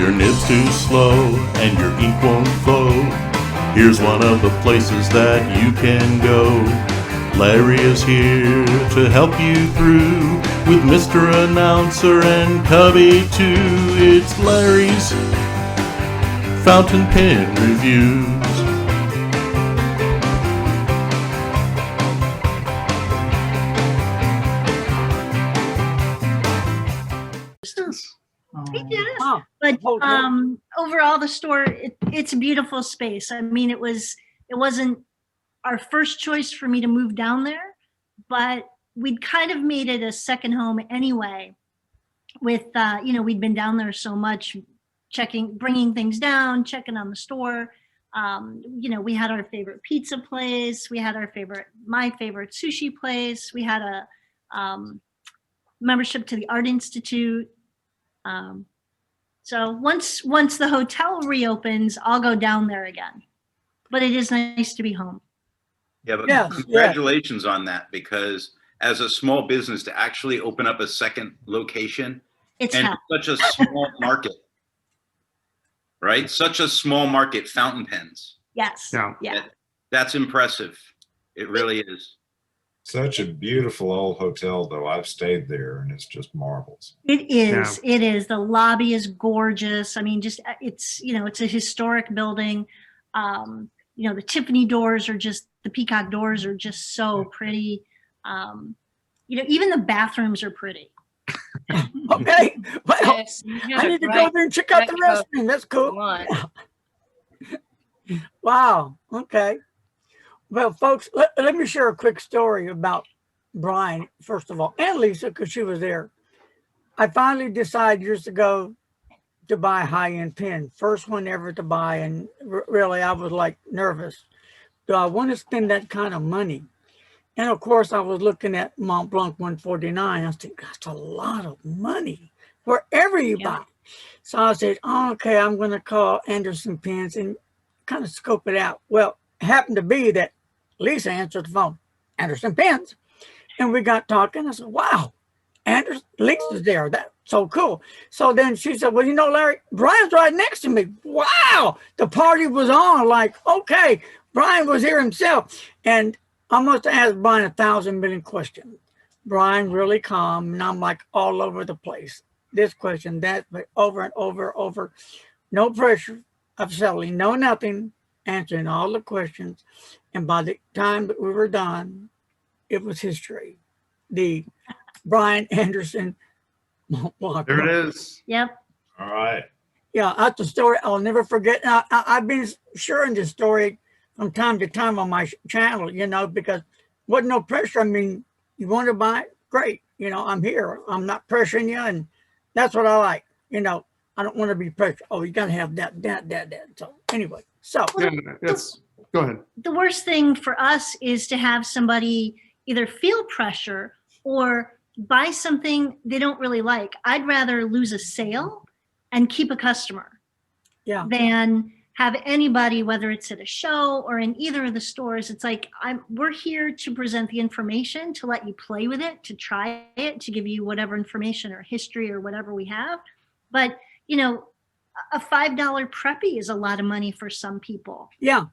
your nib's too slow and your ink won't flow, here's one of the places that you can go. Larry is here to help you through with Mr. Announcer and Cubby too. It's Larry's Fountain Pen Reviews. Wow. But overall, the store, it's a beautiful space. I mean, it wasn't our first choice for me to move down there, but we'd kind of made it a second home anyway. With we'd been down there so much, bringing things down, checking on the store. We had our favorite pizza place. We had my favorite sushi place. We had a membership to the Art Institute. So once the hotel reopens, I'll go down there again. But it is nice to be home. Yeah, but congratulations on that, because as a small business to actually open up a second location it's such a small market, right? Such a small market, fountain pens. Yes. Yeah. That's impressive. It really is. Such a beautiful old hotel, though. I've stayed there, and it's just marvelous. It is. Yeah. It is. The lobby is gorgeous. I mean, it's a historic building. The Tiffany doors the peacock doors are just so pretty. Even the bathrooms are pretty. Okay. Well, yes, I need to go there and check out the restroom. That's cool. Wow. Okay. Well, folks, let me share a quick story about Brian, first of all, and Lisa, because she was there. I finally decided years ago to buy a high-end pen. First one ever to buy, and really, I was like nervous. Do I want to spend that kind of money? And of course, I was looking at Mont Blanc 149. I was thinking, that's a lot of money wherever you buy. So I said, okay, I'm going to call Anderson Pens and kind of scope it out. Well, it happened to be that Lisa answered the phone, Anderson Pens. And we got talking. I said, wow, Lisa's there. That's so cool. So then she said, well, Larry, Brian's right next to me. Wow. The party was on. Like, okay, Brian was here himself. And I must have asked Brian 1,000 million questions. Brian really calm. And I'm like all over the place. This question, that, but over and over. No pressure of selling, no nothing, answering all the questions. And by the time that we were done, it was history. The Brian Anderson Mont Blanc. There it is. Yep. All right. Yeah, that's a story I'll never forget. I've been sharing this story from time to time on my channel, because wasn't no pressure. I mean, you want to buy it? Great. I'm here. I'm not pressuring you. And that's what I like. I don't want to be pressured. Oh, you got to have that. So anyway, go ahead. The worst thing for us is to have somebody either feel pressure or buy something they don't really like. I'd rather lose a sale and keep a customer than have anybody, whether it's at a show or in either of the stores. It's like, we're here to present the information, to let you play with it, to try it, to give you whatever information or history or whatever we have. But, a $5 preppy is a lot of money for some people. Yeah.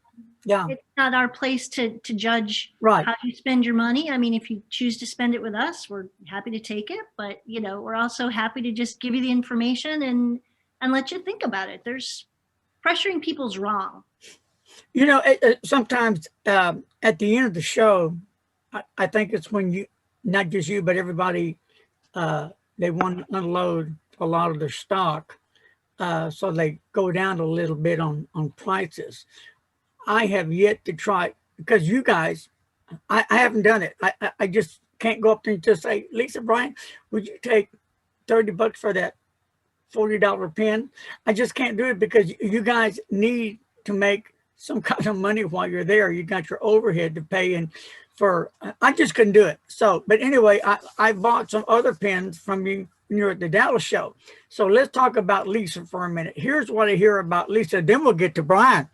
It's not our place to judge how you spend your money. I mean, if you choose to spend it with us, we're happy to take it. But, we're also happy to just give you the information and let you think about it. Pressuring people's wrong. Sometimes at the end of the show, I think it's when not just you, but everybody, they want to unload a lot of their stock. So they go down a little bit on prices. I have yet to try, because you guys, I haven't done it. I just can't go up there and just say, Lisa, Brian, would you take $30 for that $40 pen? I just can't do it, because you guys need to make some kind of money while you're there. You got your overhead to pay, and I just couldn't do it. So, but anyway, I bought some other pens from you when you were at the Dallas show. So let's talk about Lisa for a minute. Here's what I hear about Lisa, then we'll get to Brian.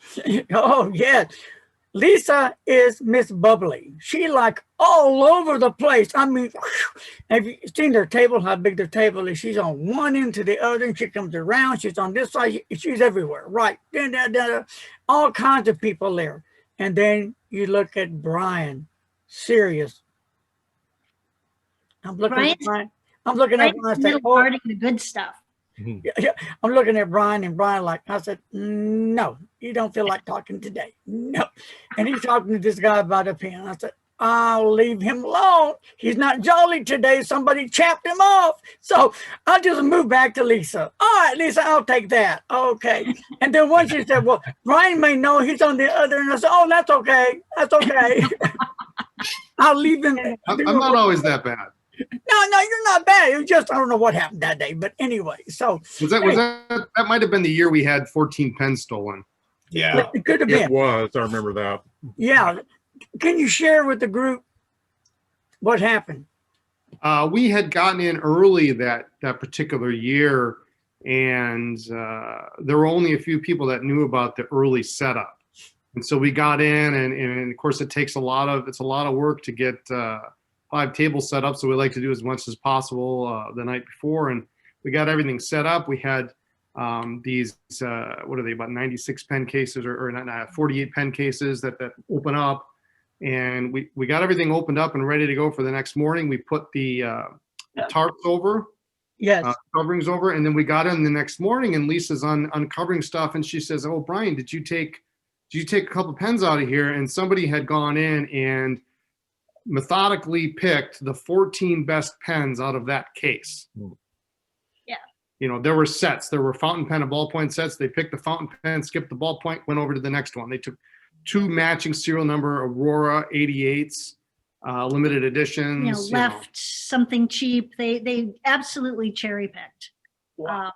Oh, yeah. Lisa is Miss Bubbly. She like all over the place. I mean, have you seen their table, how big their table is? She's on one end to the other, and she comes around. She's on this side. She's everywhere, right? All kinds of people there. And then you look at Brian, serious. I'm looking at Brian. I'm looking at Brian. Middle guarding the good stuff. Yeah, I'm looking at Brian, and Brian like, I said, no, you don't feel like talking today. No. And he's talking to this guy about a pen. I said, I'll leave him alone. He's not jolly today. Somebody chapped him off. So I'll just move back to Lisa. All right, Lisa, I'll take that. Okay. And then once she said, well, Brian may know he's on the other. And I said, oh, that's okay. That's okay. I'll leave him. I'm not always that bad. No, you're not bad. It was just, I don't know what happened that day. But anyway, so. That might have been the year we had 14 pens stolen. Yeah. It could have been. It was. I remember that. Yeah. Can you share with the group what happened? We had gotten in early that particular year, and there were only a few people that knew about the early setup. And so we got in, and of course it takes a lot of work to get 5 tables set up. So we like to do as much as possible the night before, and we got everything set up. We had these what are they, about 96 pen cases or not 48 pen cases that open up, and we got everything opened up and ready to go for the next morning. We put the tarps over, Yes. coverings over, and then we got in the next morning, and Lisa's uncovering stuff, and she says, oh, Brian, did you take a couple pens out of here? And somebody had gone in and methodically picked the 14 best pens out of that case. Yeah. You know, there were sets. There were fountain pen and ballpoint sets. They picked the fountain pen, skipped the ballpoint, went over to the next one. They took 2 matching serial number Aurora 88s, limited editions. Left something cheap. They absolutely cherry picked. Wow.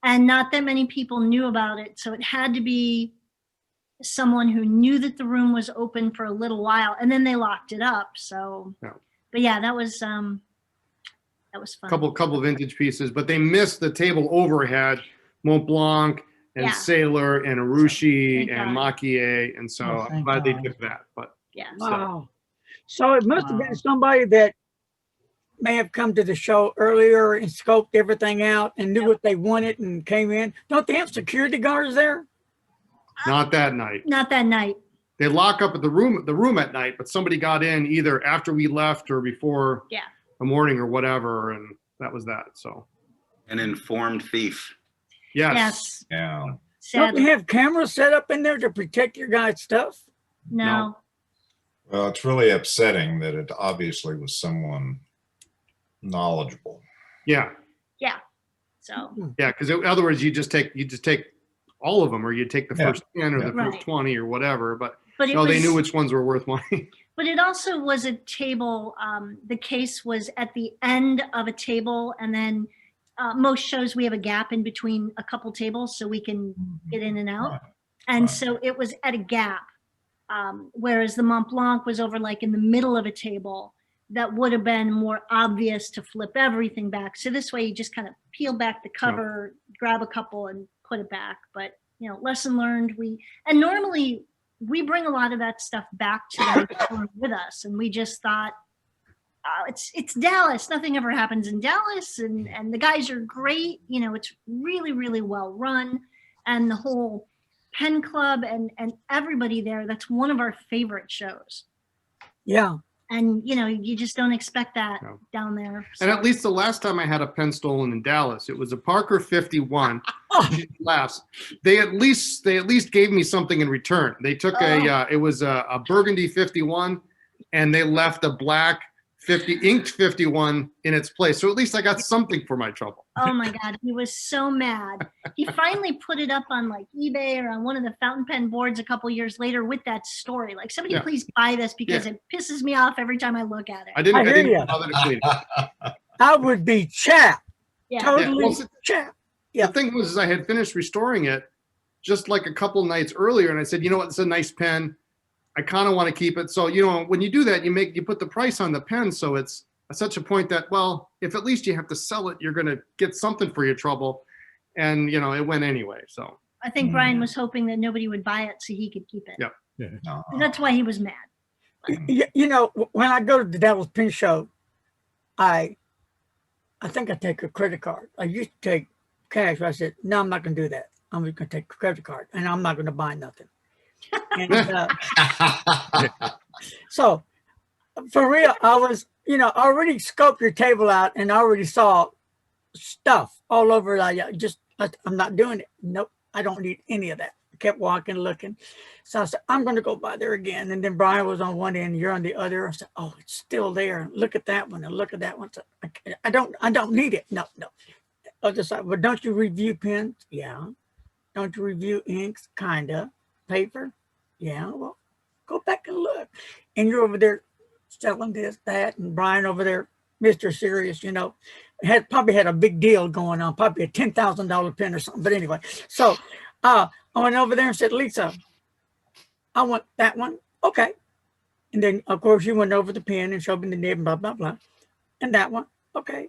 And not that many people knew about it. So it had to be someone who knew that the room was open for a little while, and then they locked it up. So, Yeah. But yeah, that was fun. Couple vintage pieces, but they missed the table overhead, Mont Blanc and Yeah. Sailor and Arushi Thank and God. Maquier, and so Oh, I'm thank glad they God. took that. But Yeah. Wow. So it must have Wow. been somebody that may have come to the show earlier and scoped everything out and knew what they wanted and came in. Don't they have security guards there? not that night. Not that night. They lock up at the room at night, but somebody got in either after we left or before Yeah. the morning or whatever, and that was that. So An informed thief. yes. Yes. Yeah. Don't Sadly. they have cameras set up in there to protect your guys' stuff? No. Well, it's really upsetting that it obviously was someone knowledgeable. Yeah. So Yeah, because in other words, you just take all of them, or you take the Yeah. first 10 or the Right. first 20 or whatever. But but it no, was, they knew which ones were worth money. but it also was a table. The case was at the end of a table, and then most shows we have a gap in between a couple tables so we can get in and out. Right. And Right. so it was at a gap. Whereas the Mont Blanc was over like in the middle of a table that would have been more obvious to flip everything back. So this way you just kind of peel back the cover, grab a couple and put it back. But, lesson learned. And normally we bring a lot of that stuff back to the store with us. And we just thought, it's Dallas. Nothing ever happens in Dallas. And the guys are great. It's really, really well run. And the whole Pen Club and everybody there, that's one of our favorite shows. Yeah. And, you just don't expect that No. down there. And at least the last time I had a pen stolen in Dallas, it was a Parker 51. She laughs. They at least gave me something in return. They took it was a Burgundy 51, and they left a black inked 51 in its place. So at least I got something for my trouble. Oh my God, he was so mad. He finally put it up on like eBay or on one of the fountain pen boards a couple years later with that story. Like, somebody Yeah. please buy this because it pisses me off every time I look at it. I didn't hear ya. bother to clean it. I would be chapped. Yeah. Totally Well, chapped. Yeah. The thing was, is I had finished restoring it just like a couple nights earlier, and I said, you know what, it's a nice pen. I kind of want to keep it. So, when you do that, you put the price on the pen. So it's at such a point that, well, if at least you have to sell it, you're going to get something for your trouble. And, it went anyway. So, I think Brian was hoping that nobody would buy it so he could keep it. Yep. No. And that's why he was mad. You know, when I go to the Devil's Pen Show, I think I take a credit card. I used to take cash, but I said, no, I'm not going to do that. I'm just going to take a credit card, and I'm not going to buy nothing. And, so, for real, I was, you know, I already scoped your table out and I already saw stuff all over. I'm not doing it. Nope, I don't need any of that. I kept walking, looking. So I said, I'm going to go by there again. And then Brian was on one end, you're on the other. I said, oh, it's still there. Look at that one and look at that one. So I don't need it. No. I decided, well, don't you review pens? Yeah. Don't you review inks? Kinda. Paper? Yeah. Well, go back and look. And you're over there selling this, that, and Brian over there, Mr. Serious, you know, probably had a big deal going on, probably a $10,000 pen or something. But anyway, so I went over there and said, Lisa, I want that one. Okay. And then, of course, you went over the pen and showed me the nib and blah, blah, blah. And that one. Okay.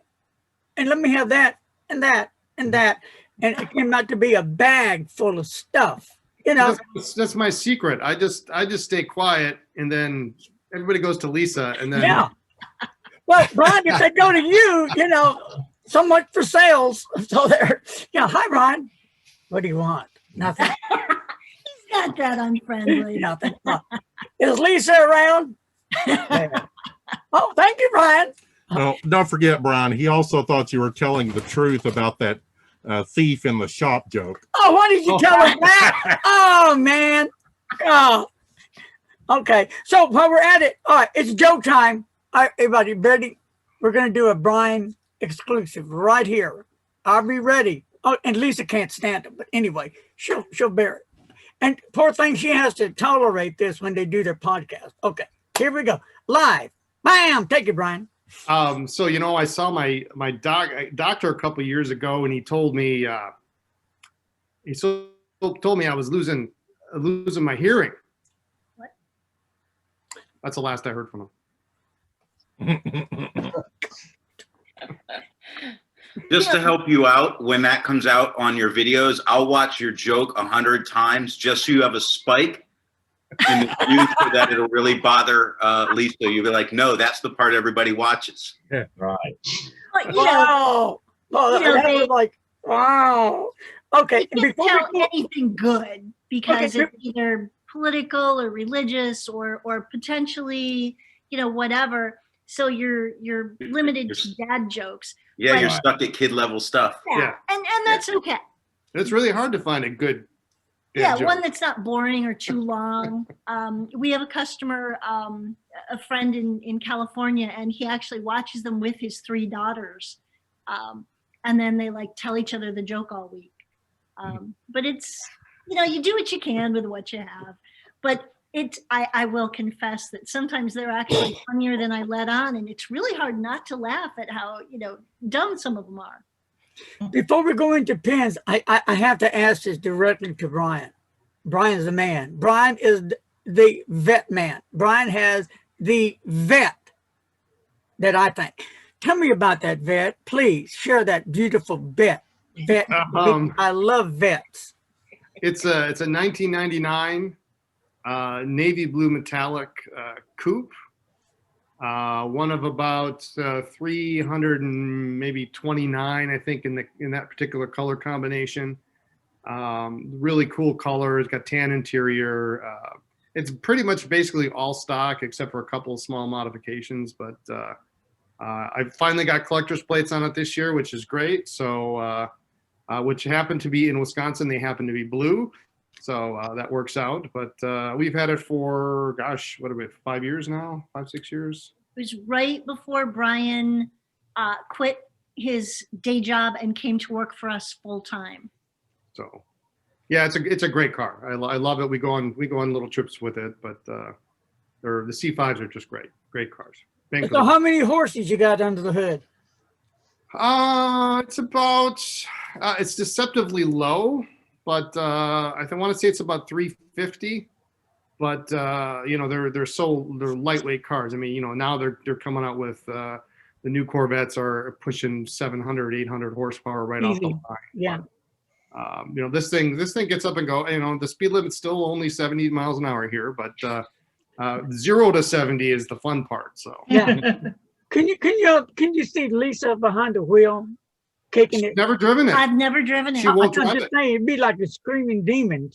And let me have that and that and that. And it came out to be a bag full of stuff. You know, that's my secret. I just stay quiet, and then everybody goes to Lisa, and then yeah. Well, Brian, if they go to you, you know, so much for sales. So there, yeah. Hi, Brian. What do you want? Nothing. He's not that unfriendly. Nothing. Is Lisa around? Yeah. Oh, thank you, Brian. Well, don't forget, Brian, he also thought you were telling the truth about that thief in the shop joke. Oh, why did you tell us that? Oh, man. Oh. Okay. So while we're at it, all right, it's joke time. All right, everybody ready? We're going to do a Brian exclusive right here. I'll be ready. Oh, and Lisa can't stand it, but anyway, she'll bear it. And poor thing, she has to tolerate this when they do their podcast. Okay, here we go. Live. Bam! Take it, Brian. So, you know, I saw my doctor a couple of years ago, and he told me I was losing my hearing. What? That's the last I heard from him. Just to help you out, when that comes out on your videos, I'll watch your joke 100 times just so you have a spike in the view so that it'll really bother Lisa. You'll be like, no, that's the part everybody watches. Right. But, you know, Wow. Oh, you know, that they- was like, wow. Okay, you and can't before tell we go, anything good because Okay, it's either political or religious or potentially, you know, whatever. So you're limited to dad jokes. Yeah, you're Right. stuck at kid level stuff. Yeah. And that's okay. And it's really hard to find a good Yeah, joke. one that's not boring or too long. We have a customer, a friend in California, and he actually watches them with his 3 daughters. And then they like tell each other the joke all week. But it's, you know, you do what you can with what you have. But I will confess that sometimes they're actually funnier than I let on. And it's really hard not to laugh at how, you know, dumb some of them are. before we go into pens, I have to ask this directly to Brian. Brian's the man. Brian is the vet man. Brian has the vet that I think. Tell me about that vet. Please share that beautiful vet. I love vets. It's a 1999 navy blue metallic coupe. One of about 300 and maybe 29, I think, in that particular color combination. Really cool color. It's got tan interior. It's pretty much basically all stock except for a couple of small modifications. But I finally got collector's plates on it this year, which is great. So, which happen to be in Wisconsin, they happen to be blue. So that works out. But we've had it for, gosh, what are we, 5 years now? 5, 6 years? It was right before Brian quit his day job and came to work for us full time. So, yeah, it's a great car. I love it. We go on little trips with it, but the C5s are just great cars. So how many horses you got under the hood? It's about it's deceptively low, but I want to say it's about 350. But you know, they're lightweight cars. I mean, you know, now they're coming out with the new Corvettes are pushing 700, 800 horsepower right off the line. Yeah. You know, this thing gets up and go. You know, the speed limit's still only 70 miles an hour here, but 0 to 70 is the fun part. So Yeah. Can you see Lisa behind the wheel kicking it? never driven it. I've never driven it. She won't I'm drive just it. saying, it'd be like a screaming demon.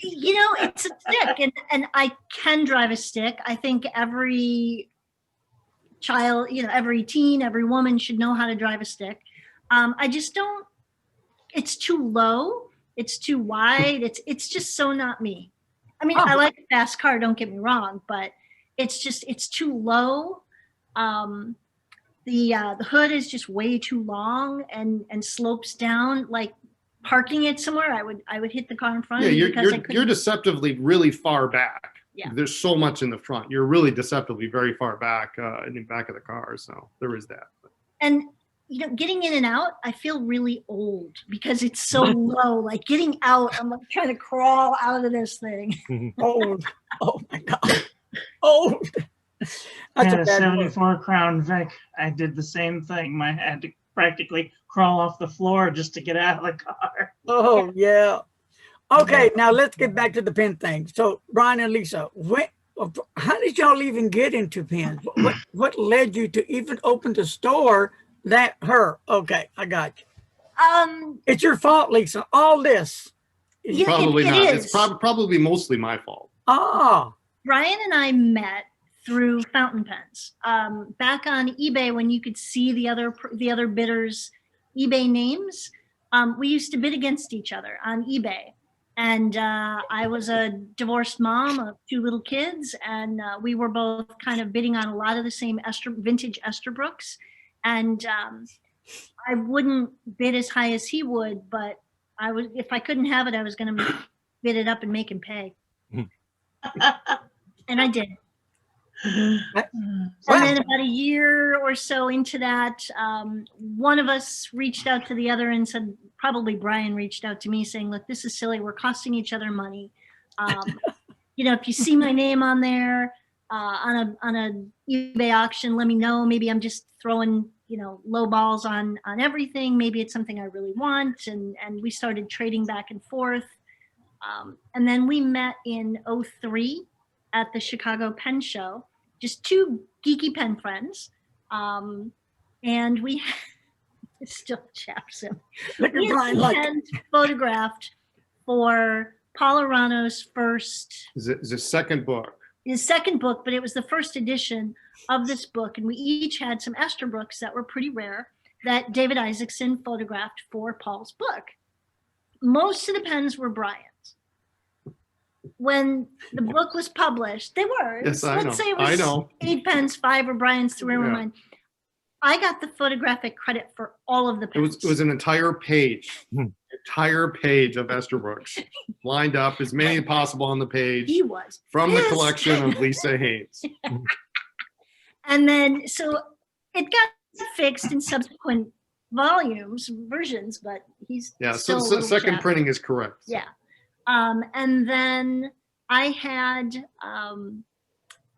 You know, it's a stick, and I can drive a stick. I think every child, you know, every teen, every woman should know how to drive a stick. I just don't. It's too low. It's too wide. It's just so not me. I mean, I like a fast car. Don't get me wrong, but it's too low. The hood is just way too long and slopes down. Like parking it somewhere, I would hit the car in front Yeah, of me because I couldn't. you're deceptively really far back. Yeah. There's so much in the front. You're really deceptively very far back in the back of the car. So there is that. And you know, getting in and out, I feel really old because it's so low. Like getting out, I'm like trying to crawl out of this thing. Old. Oh my God. Old. I That's had a a bad word. 74 Crown Vic. I did the same thing. I had to practically crawl off the floor just to get out of the car. Oh yeah. Okay, now let's get back to the pen thing. So Brian and Lisa, how did y'all even get into pens? What led you to even open the store? Okay, I got you. It's your fault, Lisa. All this. Yeah, Probably it not. is. It's probably mostly my fault. Ah. Brian and I met through fountain pens. Back on eBay, when you could see the other bidders' eBay names, we used to bid against each other on eBay. And I was a divorced mom of 2 little kids, and we were both kind of bidding on a lot of the same vintage Esterbrooks. And I wouldn't bid as high as he would, but if I couldn't have it, I was going to bid it up and make him pay. And I did. And then about a year or so into that, one of us reached out to the other and said, probably Brian reached out to me saying, look, this is silly. We're costing each other money. You know, if you see my name on there on a eBay auction, let me know. Maybe I'm just throwing, you know, low balls on everything. Maybe it's something I really want. And we started trading back and forth. And then we met in 2003 at the Chicago Pen Show, just 2 geeky pen friends. And we still chaps him. Look at We Brian had like pens photographed for Paul Arano's His second book. his second book, but it was the first edition of this book. And we each had some Esterbrooks that were pretty rare that David Isaacson photographed for Paul's book. Most of the pens were Brian's. When the book was published, they were. Yes, I Let's know. say it was I know. 8 pens, 5 were Brian's, 3 were Yeah. mine. I got the photographic credit for all of the pens. It was an entire page of Esterbrooks lined up, as many as possible on the page He was from the pissed. collection of Lisa Haynes. And then, so it got fixed in subsequent versions, but he's Yeah, still so a little second chap. printing is correct. Yeah. And then I had,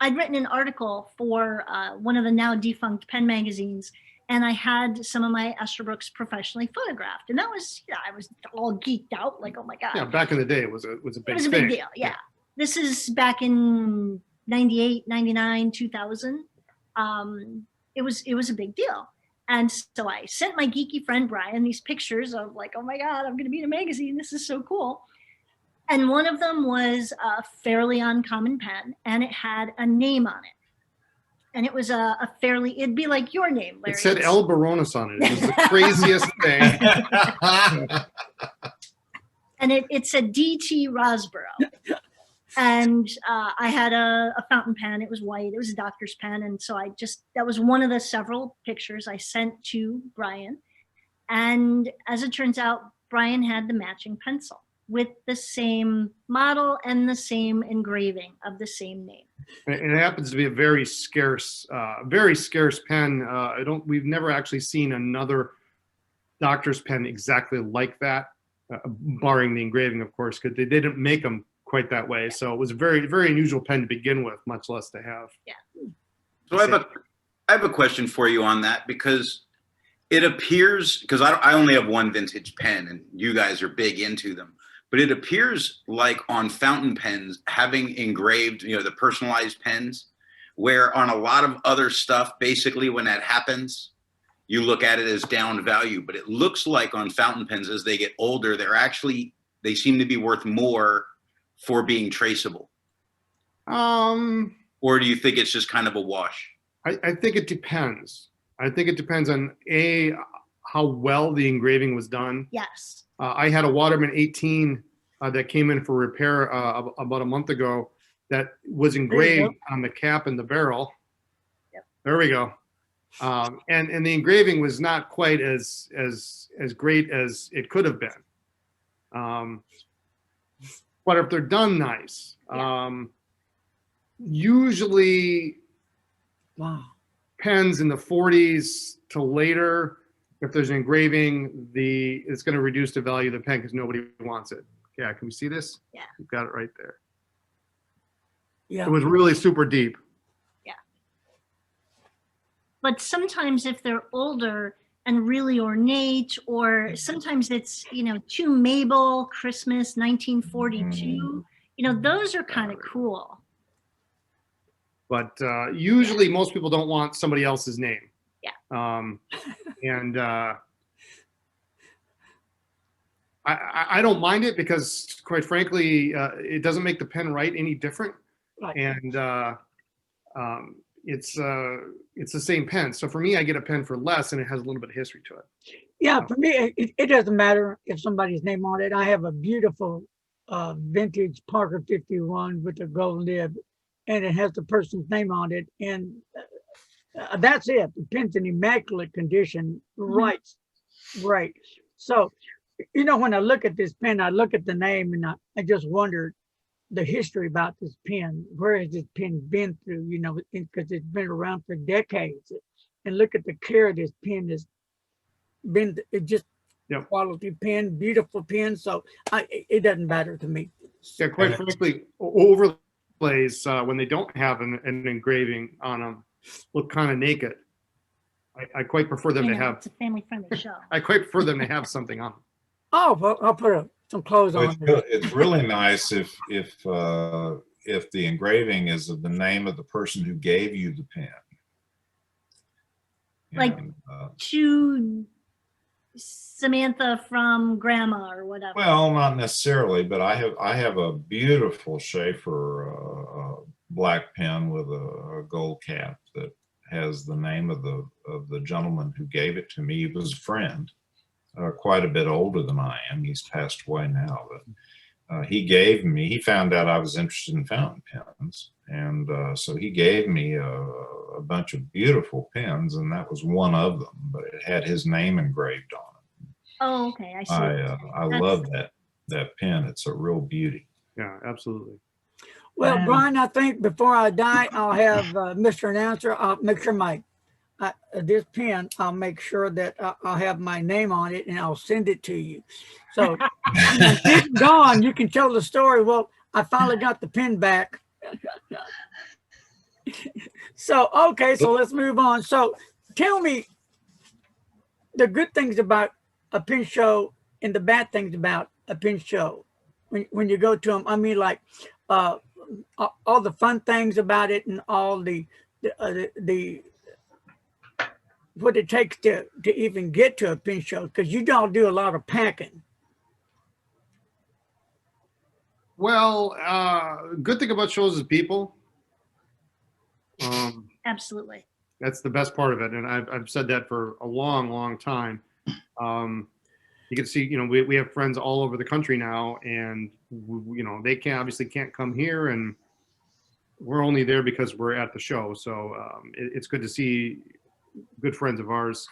I'd written an article for one of the now defunct pen magazines, and I had some of my Esterbrooks professionally photographed. And that was, I was all geeked out, like, oh my God. Yeah, back in the day, it was a big It was a thing. big deal, yeah. This is back in 98, 99, 2000. It was a big deal. And so I sent my geeky friend Brian these pictures of like, oh my God, I'm going to be in a magazine. This is so cool. And one of them was a fairly uncommon pen, and it had a name on it. And it was it'd be like your name, Larry. It said El Baronis on it. It was the craziest thing. And it said DT Rosborough. And I had a fountain pen. It was white. It was a doctor's pen. And so that was one of the several pictures I sent to Brian. And as it turns out, Brian had the matching pencil with the same model and the same engraving of the same name. And it happens to be a very scarce pen. We've never actually seen another doctor's pen exactly like that, barring the engraving, of course, because they didn't make them quite that way. So it was a very, very unusual pen to begin with, much less to have. Yeah. So I have a question for you on that, because It appears, because I only have one vintage pen and you guys are big into them, but it appears like on fountain pens having engraved, the personalized pens, where on a lot of other stuff, basically when that happens, you look at it as down value, but it looks like on fountain pens as they get older, they seem to be worth more for being traceable. Or do you think it's just kind of a wash? I think it depends. I think it depends on how well the engraving was done. Yes. I had a Waterman 18 that came in for repair about a month ago that was engraved on the cap and the barrel. Yep. There we go. And the engraving was not quite as great as it could have been. But if they're done nice, usually pens in the 40s to later, if there's an engraving, it's going to reduce the value of the pen because nobody wants it. Yeah, can we see this? Yeah. You've got it right there. Yeah. It was really super deep. But sometimes if they're older and really ornate, or sometimes it's, to Mabel, Christmas, 1942, those are kind of cool. But usually most people don't want somebody else's name. Yeah. And I don't mind it because, quite frankly, it doesn't make the pen write any different. Right. And it's the same pen. So for me, I get a pen for less, and it has a little bit of history to it. Yeah, for me, it doesn't matter if somebody's name on it. I have a beautiful vintage Parker 51 with a gold nib, and it has the person's name on it. And that's it. The pen's in immaculate condition, writes great. So, when I look at this pen, I look at the name, and I just wondered the history about this pen. Where has this pen been through, because it's been around for decades. And look at the care this pen has been, quality pen, beautiful pen. So it doesn't matter to me. Yeah, quite frankly, overlays, when they don't have an engraving on them, look kind of naked. I quite prefer them to have, It's a family-friendly show. I quite prefer them to have something on them. Oh, well, I'll put some clothes on. It's really nice if the engraving is of the name of the person who gave you the pen. Like to Samantha from Grandma or whatever. Well, not necessarily, but I have a beautiful Schaefer black pen with a gold cap that has the name of the gentleman who gave it to me. He was a friend. Quite a bit older than I am. He's passed away now, but he found out I was interested in fountain pens. And so he gave me a bunch of beautiful pens, and that was one of them, but it had his name engraved on it. Oh, okay. I see. I love that pen. It's a real beauty. Yeah, absolutely. Well, Brian, I think before I die, I'll have Mr. Announcer, I'll make sure this pen, I'll make sure that I'll have my name on it, and I'll send it to you. So when it's gone, you can tell the story. Well, I finally got the pen back. So, okay, so let's move on. So tell me the good things about a pen show and the bad things about a pen show when you go to them. I mean, like all the fun things about it and all the what it takes to even get to a pen show, because you don't do a lot of packing. Well, good thing about shows is people. Absolutely. That's the best part of it, and I've said that for a long, long time. You can see, we have friends all over the country now, and they obviously can't come here, and we're only there because we're at the show. So it's good to see good friends of ours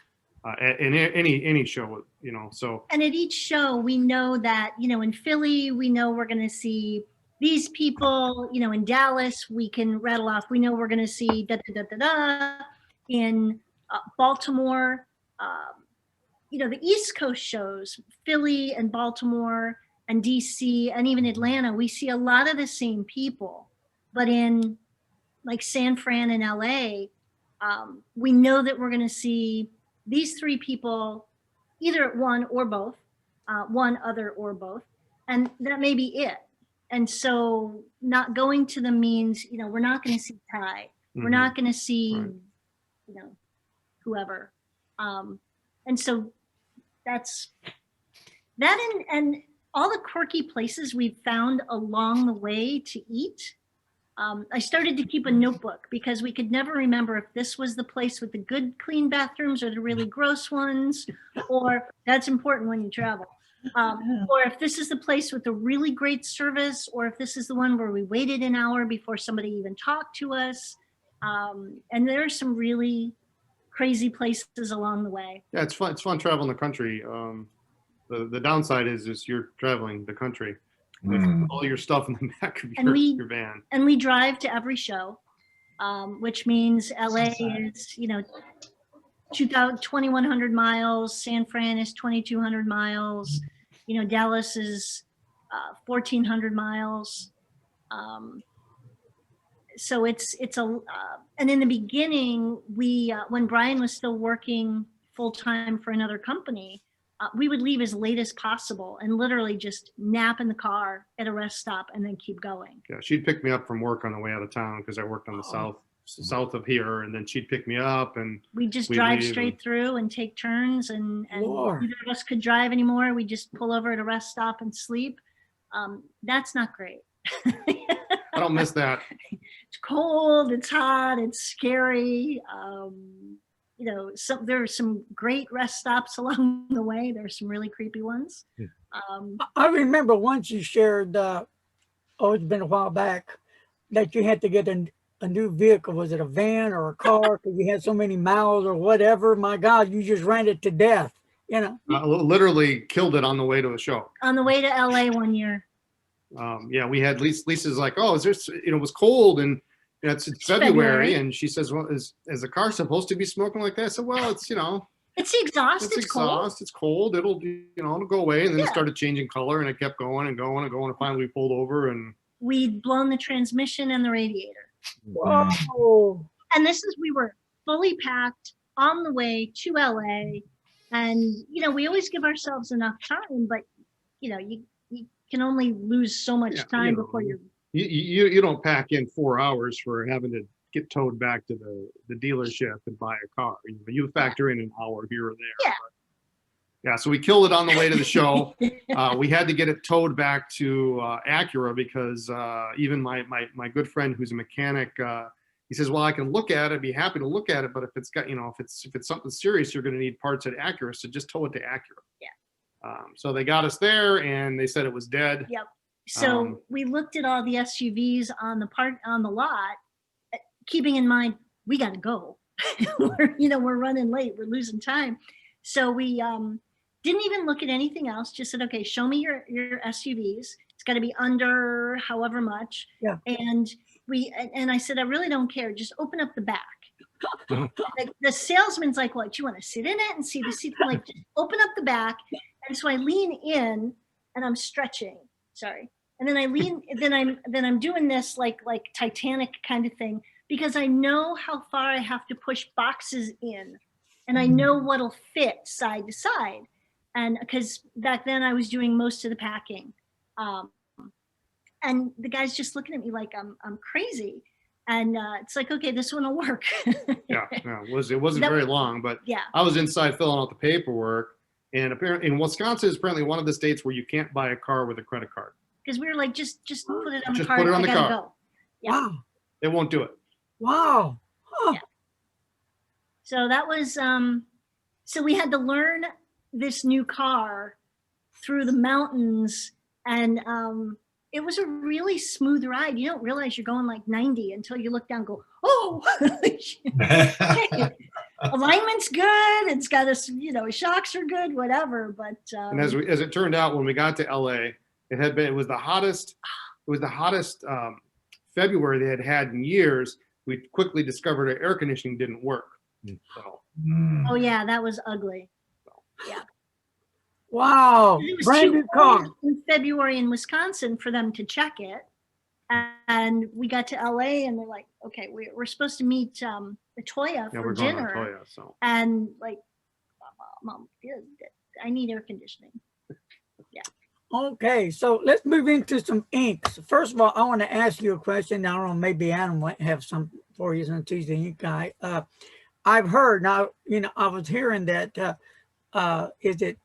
in any show, so. And at each show, we know that, in Philly, we know we're going to see these people, in Dallas, we can rattle off, we know we're going to see in Baltimore, the East Coast shows, Philly and Baltimore and DC and even Atlanta, we see a lot of the same people. But in like San Fran and LA, we know that we're going to see these three people, either one or both, one other or both, and that may be it. And so not going to them means, you know, we're not going to see Ty. We're not going to see, Right. you know, whoever. And so that's that, and all the quirky places we've found along the way to eat. I started to keep a notebook because we could never remember if this was the place with the good, clean bathrooms or the really gross ones, or that's important when you travel. Or if this is the place with the really great service, or if this is the one where we waited an hour before somebody even talked to us. And there are some really crazy places along the way. Yeah, it's fun. It's fun traveling the country. The downside is you're traveling the country with all your stuff in the back of your van. And we drive to every show, which means LA is, you know, 2,100 miles. San Fran is 2,200 miles. You know, Dallas is 1,400 miles. So it's a, and in the beginning, we, when Brian was still working full-time for another company, we would leave as late as possible and literally just nap in the car at a rest stop and then keep going. Yeah, she'd pick me up from work on the way out of town because I worked on the south of here, and then she'd pick me up and we just we'd drive leave straight through and take turns, and Lord. neither of us could drive anymore. We just pull over at a rest stop and sleep. That's not great. I don't miss that. It's cold, it's hot, it's scary. You know, there are some great rest stops along the way. There's some really creepy ones. I remember once you shared, it's been a while back, that you had to get a new vehicle. Was it a van or a car? Because you had so many miles or whatever. My God, you just ran it to death, you know? Literally killed it on the way to the show. On the way to LA one year. Yeah, we had Lisa's like, oh, is this, you know, it was cold and you know, it's February. And she says, well, is the car supposed to be smoking like that? I said, well, it's, you know, it's the exhaust. it's cold. exhaust. It's cold. It'll, you know, it'll go away. And then it started changing color, and it kept going and going and going. And finally we pulled over and we'd blown the transmission and the radiator. Whoa. And we were fully packed on the way to LA. And, you know, we always give ourselves enough time, but, you know, you can only lose so much time you know, before you're. You don't pack in 4 hours for having to get towed back to the dealership and buy a car. You factor in an hour here or there. Yeah. Yeah, so we killed it on the way to the show. We had to get it towed back to Acura because even my good friend who's a mechanic, he says, well, I can look at it, be happy to look at it, but if it's got, you know, if it's something serious, you're going to need parts at Acura, so just tow it to Acura. Yeah. So they got us there, and they said it was dead. Yep. So we looked at all the SUVs on the lot, keeping in mind we got to go. We're running late. We're losing time. So we didn't even look at anything else. Just said, okay, show me your SUVs. It's got to be under however much. Yeah. And I said, I really don't care. Just open up the back. Like the salesman's like, what, you want to sit in it and see the seat? I'm like, just open up the back. And so I lean in and I'm stretching. Sorry. And then I lean, then I'm doing this like Titanic kind of thing, because I know how far I have to push boxes in, and I know what'll fit side to side. And because back then I was doing most of the packing. And the guy's just looking at me like I'm crazy. And it's like, okay, this one will work. Yeah, it wasn't very long, but yeah. I was inside filling out the paperwork. And apparently, in Wisconsin is apparently one of the states where you can't buy a car with a credit card. Because we were like, just put it on the Just card. put it on the I gotta card. go. Yeah. Wow. They won't do it. Wow. Huh. Yeah. So that was, so we had to learn this new car through the mountains, and it was a really smooth ride. You don't realize you're going like 90 until you look down and go, oh, alignment's good. It's got shocks are good, whatever. But and as it turned out, when we got to LA, it was the hottest February they had in years. We quickly discovered our air conditioning didn't work. So, oh yeah, that was ugly. Yeah. Wow. It was Brand too new car. cold in February in Wisconsin for them to check it. And we got to LA and they're like, okay, we're supposed to meet Latoya yeah, for we're going dinner. on Toya. So And like Mom, I need air conditioning. Okay, so let's move into some inks. First of all, I want to ask you a question. I don't know, maybe Adam might have some for you since he's the ink guy. I've heard now, I was hearing that, is it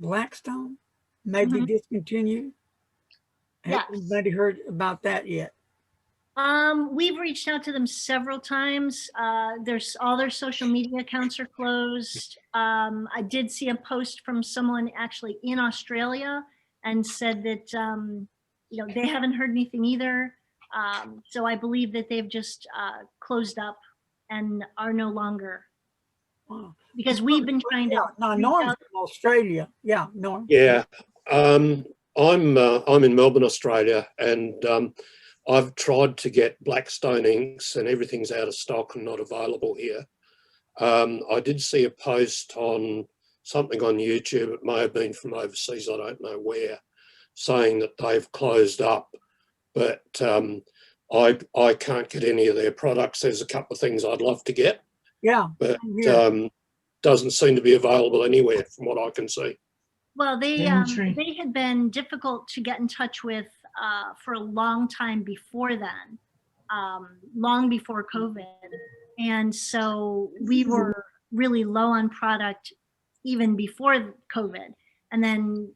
Blackstone maybe discontinued? Yes. Has anybody heard about that yet? We've reached out to them several times. There's all their social media accounts are closed. I did see a post from someone actually in Australia and said that, they haven't heard anything either. So I believe that they've just closed up and are no longer. Wow. Because we've been trying to. Now, Norm's from Australia. Yeah, Norm. Yeah, I'm in Melbourne, Australia, and I've tried to get Blackstone inks, and everything's out of stock and not available here. I did see a post on something on YouTube, it may have been from overseas, I don't know where, saying that they've closed up, but I can't get any of their products. There's a couple of things I'd love to get, Yeah, but doesn't seem to be available anywhere from what I can see. Well, they Intrigue. they had been difficult to get in touch with for a long time before then, long before COVID. And so we were really low on product even before COVID. And then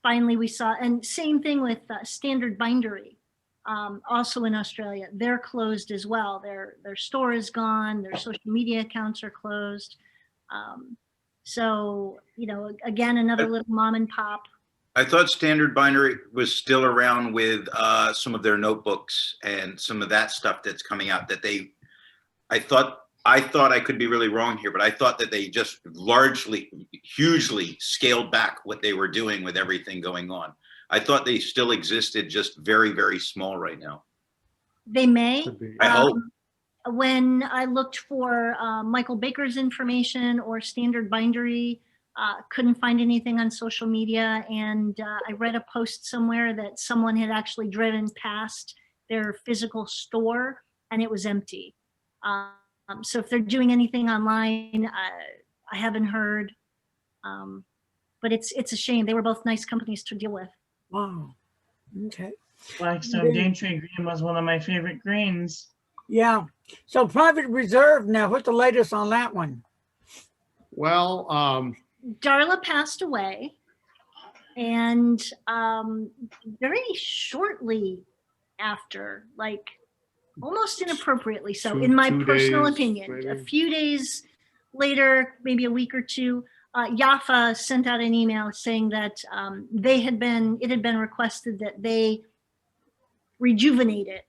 finally we saw, and same thing with Standard Bindery, also in Australia. They're closed as well. Their store is gone. Their social media accounts are closed. So, again, another little mom and pop. I thought Standard Bindery was still around with some of their notebooks and some of that stuff that's coming out that I thought I could be really wrong here, but I thought that they just hugely scaled back what they were doing with everything going on. I thought they still existed, just very, very small right now. They may. I hope. When I looked for Michael Baker's information or Standard Bindery, couldn't find anything on social media. And I read a post somewhere that someone had actually driven past their physical store and it was empty. So if they're doing anything online, I haven't heard. But it's a shame. They were both nice companies to deal with. Wow. Okay. Blackstone Daintree Green was one of my favorite greens. Yeah. So Private Reserve now, what's the latest on that one? Well, Darla passed away, and very shortly after, like almost inappropriately so, in my personal opinion, maybe. a few days later, maybe a week or two, Yafa sent out an email saying that it had been requested that they rejuvenate it.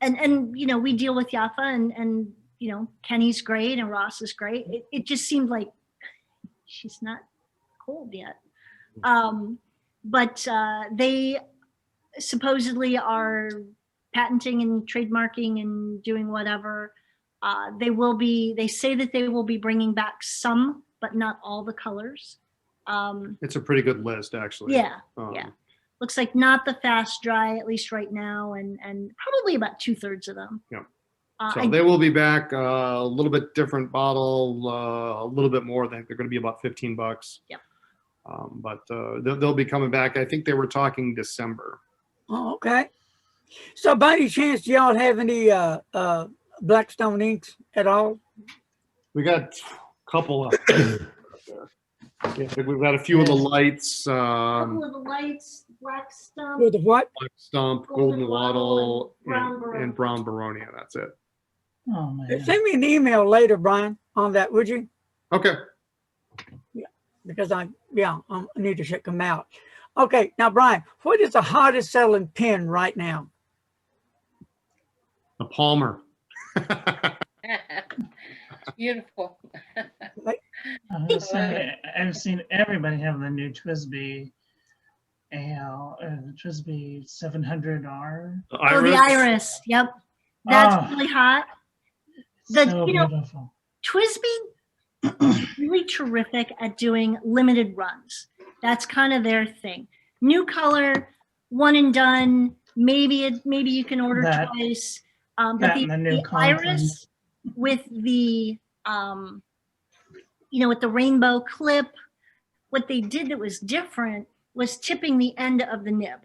And we deal with Yafa and Kenny's great and Ross is great. It just seemed like she's not cold yet. But they supposedly are patenting and trademarking and doing whatever. They say that they will be bringing back some, but not all the colors. it's a pretty good list, actually. Yeah, yeah. Looks like not the fast dry, at least right now, and probably about 2/3 of them. Yeah. So they will be back, a little bit different bottle, a little bit more. I think they're going to be about $15. Yep. But they'll be coming back. I think they were talking December. Oh, okay. So by any chance, do y'all have any Blackstone inks at all? We got a couple of, we've got a few of the lights, Couple of the lights, Black Stump, With the what? Black Stump, Golden Golden Waddle, Wattle, and Brown Baronia. That's it. Oh man. Send me an email later, Brian, on that, would you? Okay. Because I need to check them out. Okay, now Brian, what is the hottest selling pen right now? The Palmer. Beautiful. I've seen everybody have the new TWSBI AL, TWSBI 700R. Oh, the Iris. Yep. That's really hot. So beautiful. TWSBI really terrific at doing limited runs. That's kind of their thing. New color, one and done. Maybe you can order twice. But the Iris with the with the rainbow clip. What they did that was different was tipping the end of the nib,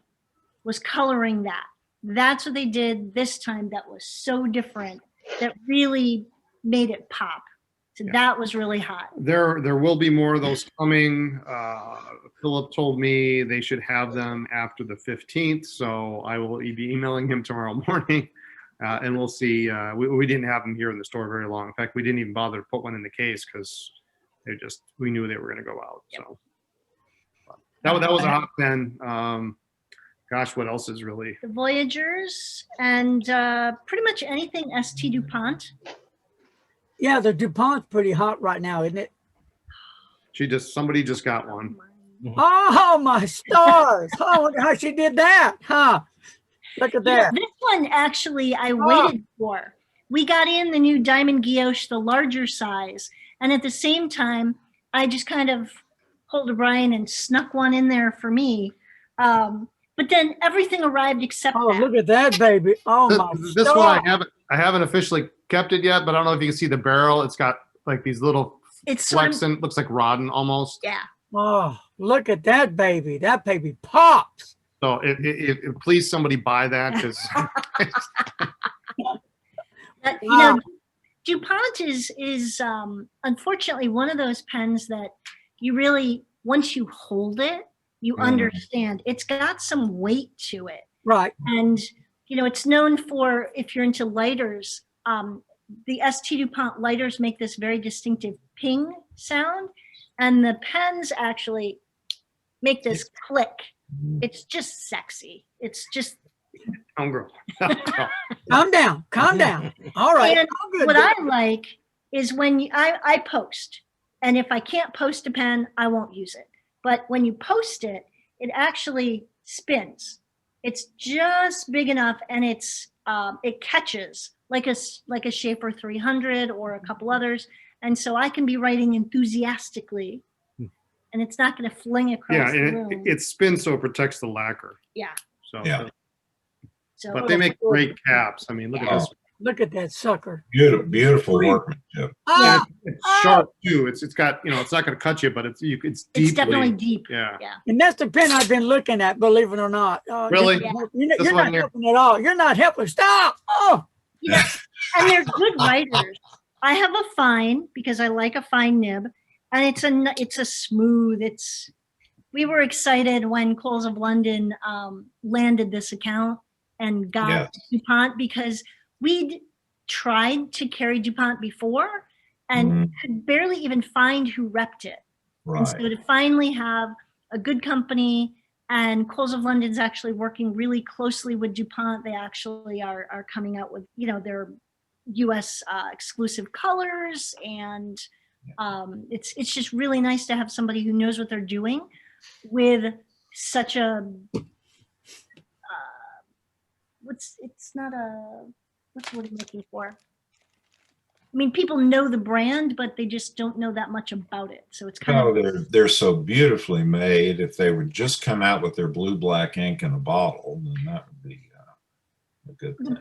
was coloring that. That's what they did this time that was so different, that really made it pop. So that was really hot. There will be more of those coming. Philip told me they should have them after the 15th, so I will be emailing him tomorrow morning, and we'll see. We didn't have them here in the store very long. In fact, we didn't even bother to put one in the case because we knew they were going to go out. So that was a hot pen. Gosh, what else is really? The Voyagers and pretty much anything ST DuPont. Yeah, the DuPont's pretty hot right now, isn't it? Somebody just got one. Oh, my stars. Oh, look how she did that, huh? Look at that. This one, actually, I waited for. We got in the new Diamond Guilloche, the larger size. And at the same time, I just kind of pulled a Brian and snuck one in there for me. But then everything arrived except that. Look at that, baby. Oh, my This stars. one I haven't officially kept it yet, but I don't know if you can see the barrel. It's got like these little flexing, looks like rodding almost. Yeah. Oh, look at that baby. That baby pops. So please somebody buy that, because DuPont is unfortunately one of those pens that you really, once you hold it, you understand. It's got some weight to it. Right. And it's known for, if you're into lighters, the ST DuPont lighters make this very distinctive ping sound, and the pens actually make this click. It's just sexy. It's just. Girl. Calm down. Calm down. All right. And what I like is when I post, and if I can't post a pen, I won't use it. But when you post it, it actually spins. It's just big enough, and it catches like a Schaefer 300 or a couple others, and so I can be writing enthusiastically, and it's not going to fling across the room. It spins so it protects the lacquer. Yeah. So yeah. But they make great caps. I mean, look at this. Look at that sucker. Beautiful workmanship. Yeah, it's sharp too. It's got, it's not going to cut you, but it's deep. It's definitely deep. Yeah. And that's the pen I've been looking at, believe it or not. Really? You're not helping at all. You're not helping. Stop. Oh. Yeah. And they're good writers. I have a fine because I like a fine nib, and it's a smooth. We were excited when Coles of London landed this account and got DuPont, because we'd tried to carry DuPont before and could barely even find who repped it. Right. And so to finally have a good company, and Coles of London's actually working really closely with DuPont. They actually are coming out with, their US exclusive colors. And it's just really nice to have somebody who knows what they're doing with such a, what's the word I'm looking for? I mean, people know the brand, but they just don't know that much about it. So it's kind of. They're so beautifully made. If they would just come out with their blue-black ink in a bottle, then that would be a good thing.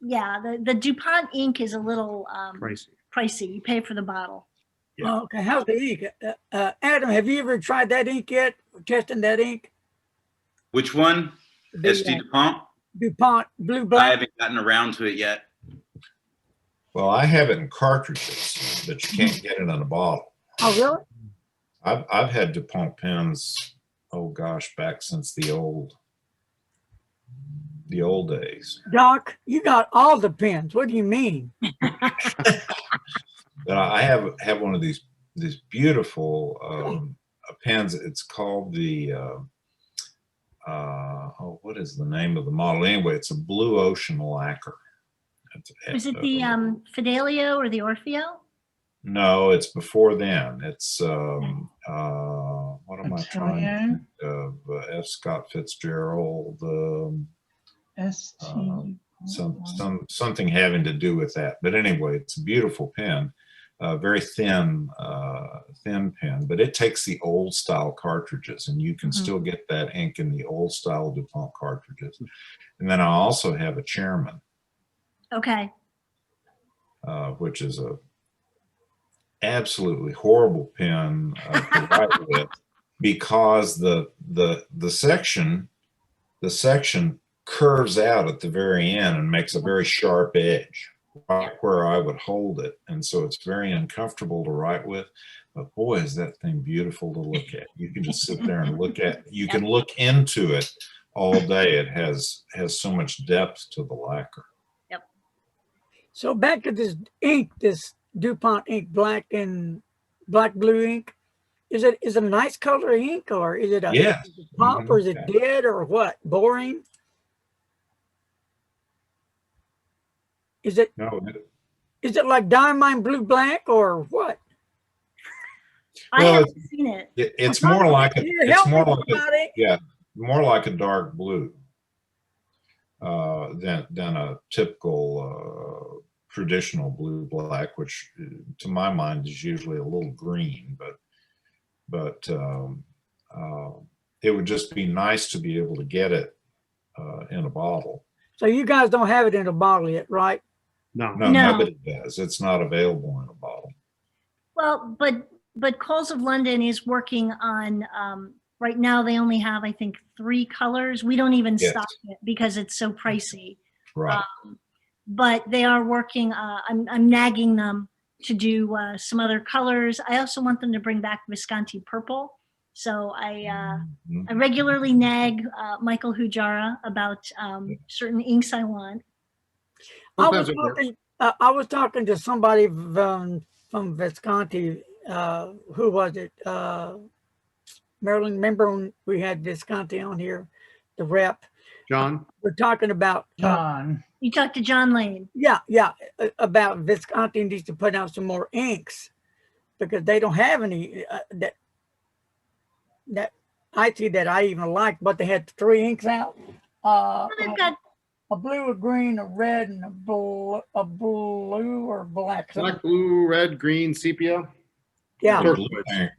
Yeah, the DuPont ink is a little pricey. You pay for the bottle. Yeah. Oh, okay, how's the ink? Adam, have you ever tried that ink yet? Testing that ink? Which one? ST DuPont? DuPont blue-black. I haven't gotten around to it yet. Well, I have it in cartridges, but you can't get it in a bottle. Oh, really? I've had DuPont pens, oh gosh, back since the old days. Doc, you got all the pens. What do you mean? But I have one of these beautiful pens. It's called the what is the name of the model? Anyway, it's a blue ocean lacquer. Is it the Fidelio or the Orfeo? No, it's before then. It's what am I trying to think of? F. Scott Fitzgerald. Something having to do with that. But anyway, it's a beautiful pen, very thin pen. But it takes the old style cartridges, and you can still get that ink in the old style DuPont cartridges. And then I also have a Chairman. Okay. Which is absolutely horrible pen to write with, because the section curves out at the very end and makes a very sharp edge right where I would hold it, and so it's very uncomfortable to write with. But boy, is that thing beautiful to look at. You can just sit there and look at. You can look into it all day. It has so much depth to the lacquer. Yep. So back to this ink, this DuPont ink, black blue ink. Is it a nice color ink, or is it a Yes. is it pop, or is it dead, or what? Boring? Is it No, like diamond blue black, or what? I Well, haven't seen it. it's more like a, Here, it's help more me, like a, somebody. yeah, more like a dark blue than a typical traditional blue black, which to my mind is usually a little green, but it would just be nice to be able to get it in a bottle. So you guys don't have it in a bottle yet, right? No. No, No. nobody does. It's not available in a bottle. Well, but Coles of London is working on, right now they only have, I think, 3 colors. We don't even Yes. stock it because it's so pricey. Right. But they are working, I'm nagging them to do some other colors. I also want them to bring back Visconti purple. So I regularly nag Michael Hujara about certain inks I want. Sometimes it works. I was talking to somebody from Visconti. Who was it? Marilyn, remember when we had Visconti on here, the rep? John? We're talking about John. You talked to John Lane. yeah, about Visconti needs to put out some more inks because they don't have any that I see that I even like, but they had 3 inks out. They've got A blue, a green, a red, and a blue or black. Black, blue, red, green, sepia. Yeah.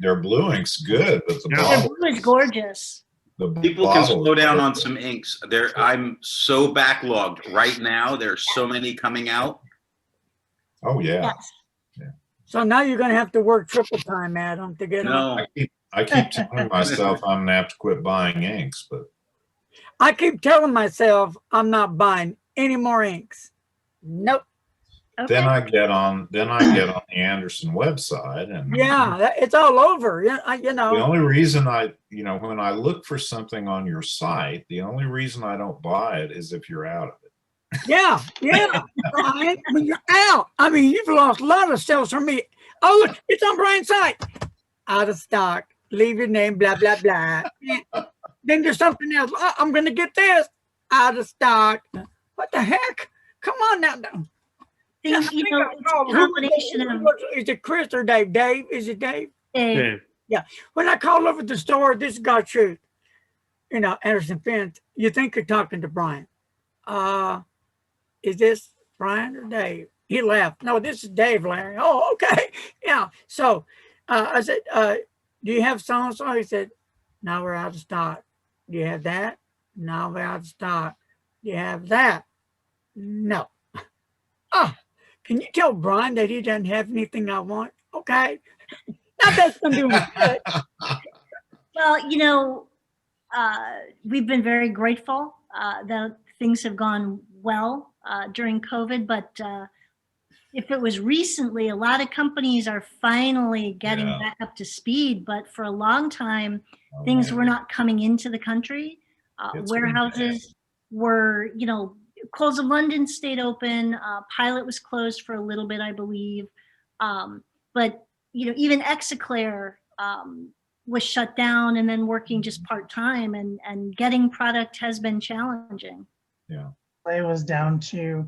Their blue ink's good, but the Yeah. the bottle, blue is gorgeous. the People can bottle slow is down good. on some inks. I'm so backlogged right now. There's so many coming out. Oh yeah. Yes. So now you're going to have to work triple time, Adam, to get on. No, I keep telling myself I'm gonna have to quit buying inks, but I keep telling myself I'm not buying any more inks. Nope. Okay. then I get on the Anderson website, and It's all over. Yeah, the only reason when I look for something on your site, the only reason I don't buy it is if you're out of it. Yeah. Brian, when you're out, I mean, you've lost a lot of sales from me. Oh, look, it's on Brian's site. Out of stock. Leave your name, blah, blah, blah. Then there's something else. Oh, I'm going to get this. Out of stock. What the heck? Come on now. It's a combination of Is it Chris or Dave? Dave? Is it Dave? Dave. When I call over the store, this is God's truth. Anderson Fence, you think you're talking to Brian. Is this Brian or Dave? He laughed. No, this is Dave, Larry. Oh, okay. Yeah. So I said, do you have so-and-so? He said, no, we're out of stock. Do you have that? No, we're out of stock. Do you have that? No. Oh, can you tell Brian that he doesn't have anything I want? Okay. Now that's going to do me good. Well, we've been very grateful that things have gone well during COVID, but if it was recently, a lot of companies are finally getting back up to speed, but for a long time, things were not coming into the country. Warehouses were, Coles of London stayed open. Pilot was closed for a little bit, I believe. But, even Execlair was shut down and then working just part-time, and getting product has been challenging. Yeah. Play was down to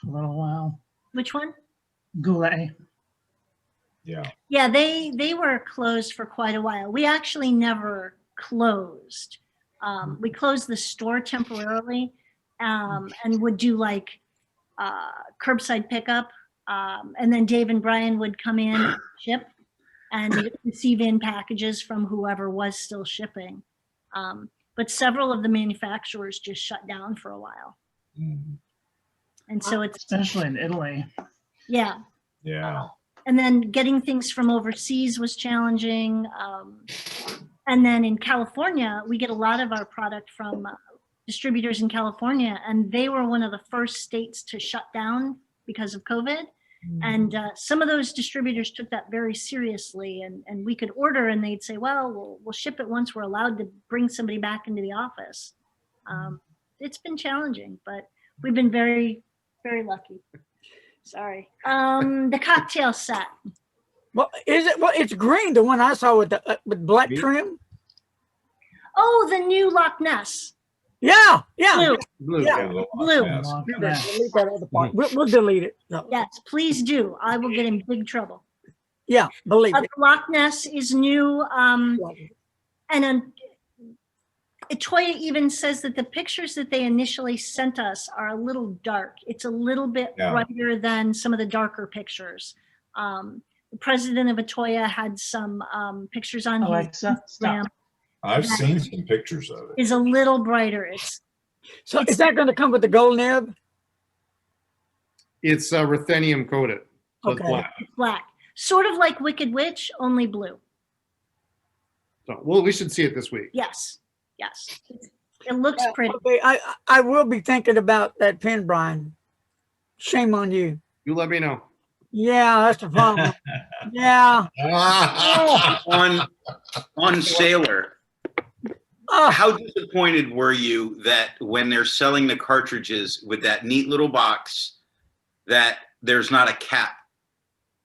a little while. Which one? Goulet. Yeah. Yeah, they were closed for quite a while. We actually never closed. We closed the store temporarily and would do like curbside pickup. And then Dave and Brian would come in and ship and receive in packages from whoever was still shipping. But several of the manufacturers just shut down for a while. Mhm. And so it's, Especially in Italy. yeah. Yeah. And then getting things from overseas was challenging. And then in California, we get a lot of our product from distributors in California, and they were one of the first states to shut down because of COVID. And some of those distributors took that very seriously, and we could order and they'd say, well, we'll ship it once we're allowed to bring somebody back into the office. It's been challenging, but we've been very, very lucky. Sorry. The cocktail set. Well, is it? Well, it's green. The one I saw with the with black trim. Oh, the new Loch Ness. Yeah, yeah. Blue. Blue. Yeah. Blue. Delete that other part. We'll delete it. No. Yes, please do. I will get in big trouble. Yeah, believe it. Loch Ness is new. And Toya even says that the pictures that they initially sent us are a little dark. It's a little bit brighter than some of the darker pictures. The president of Atoya had some pictures on his Instagram. I've seen some pictures of it. Is a little brighter. So is that going to come with the gold nib? It's ruthenium coated. So Okay. it's black. It's black. Sort of like Wicked Witch, only blue. So, well, we should see it this week. Yes. Yes. It looks pretty. Okay, I will be thinking about that pen, Brian. Shame on you. You let me know. Yeah, that's the problem. Yeah. On Sailor, Oh, how disappointed were you that when they're selling the cartridges with that neat little box, that there's not a cap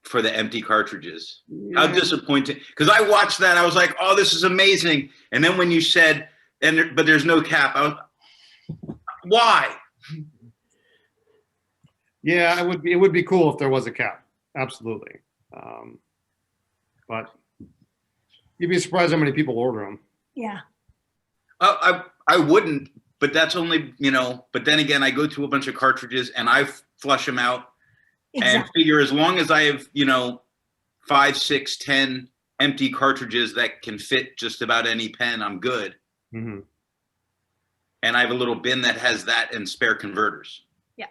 for the empty cartridges? How disappointing. Because I watched that, I was like, oh, this is amazing. And then when you said, but there's no cap, I was, why? Yeah, it would be cool if there was a cap. Absolutely. But you'd be surprised how many people order them. Yeah. I wouldn't, but that's only, but then again, I go to a bunch of cartridges and I flush them out and figure as long as I have, 5, 6, 10 empty cartridges that can fit just about any pen, I'm good. Mm-hmm. And I have a little bin that has that and spare converters. Yeah.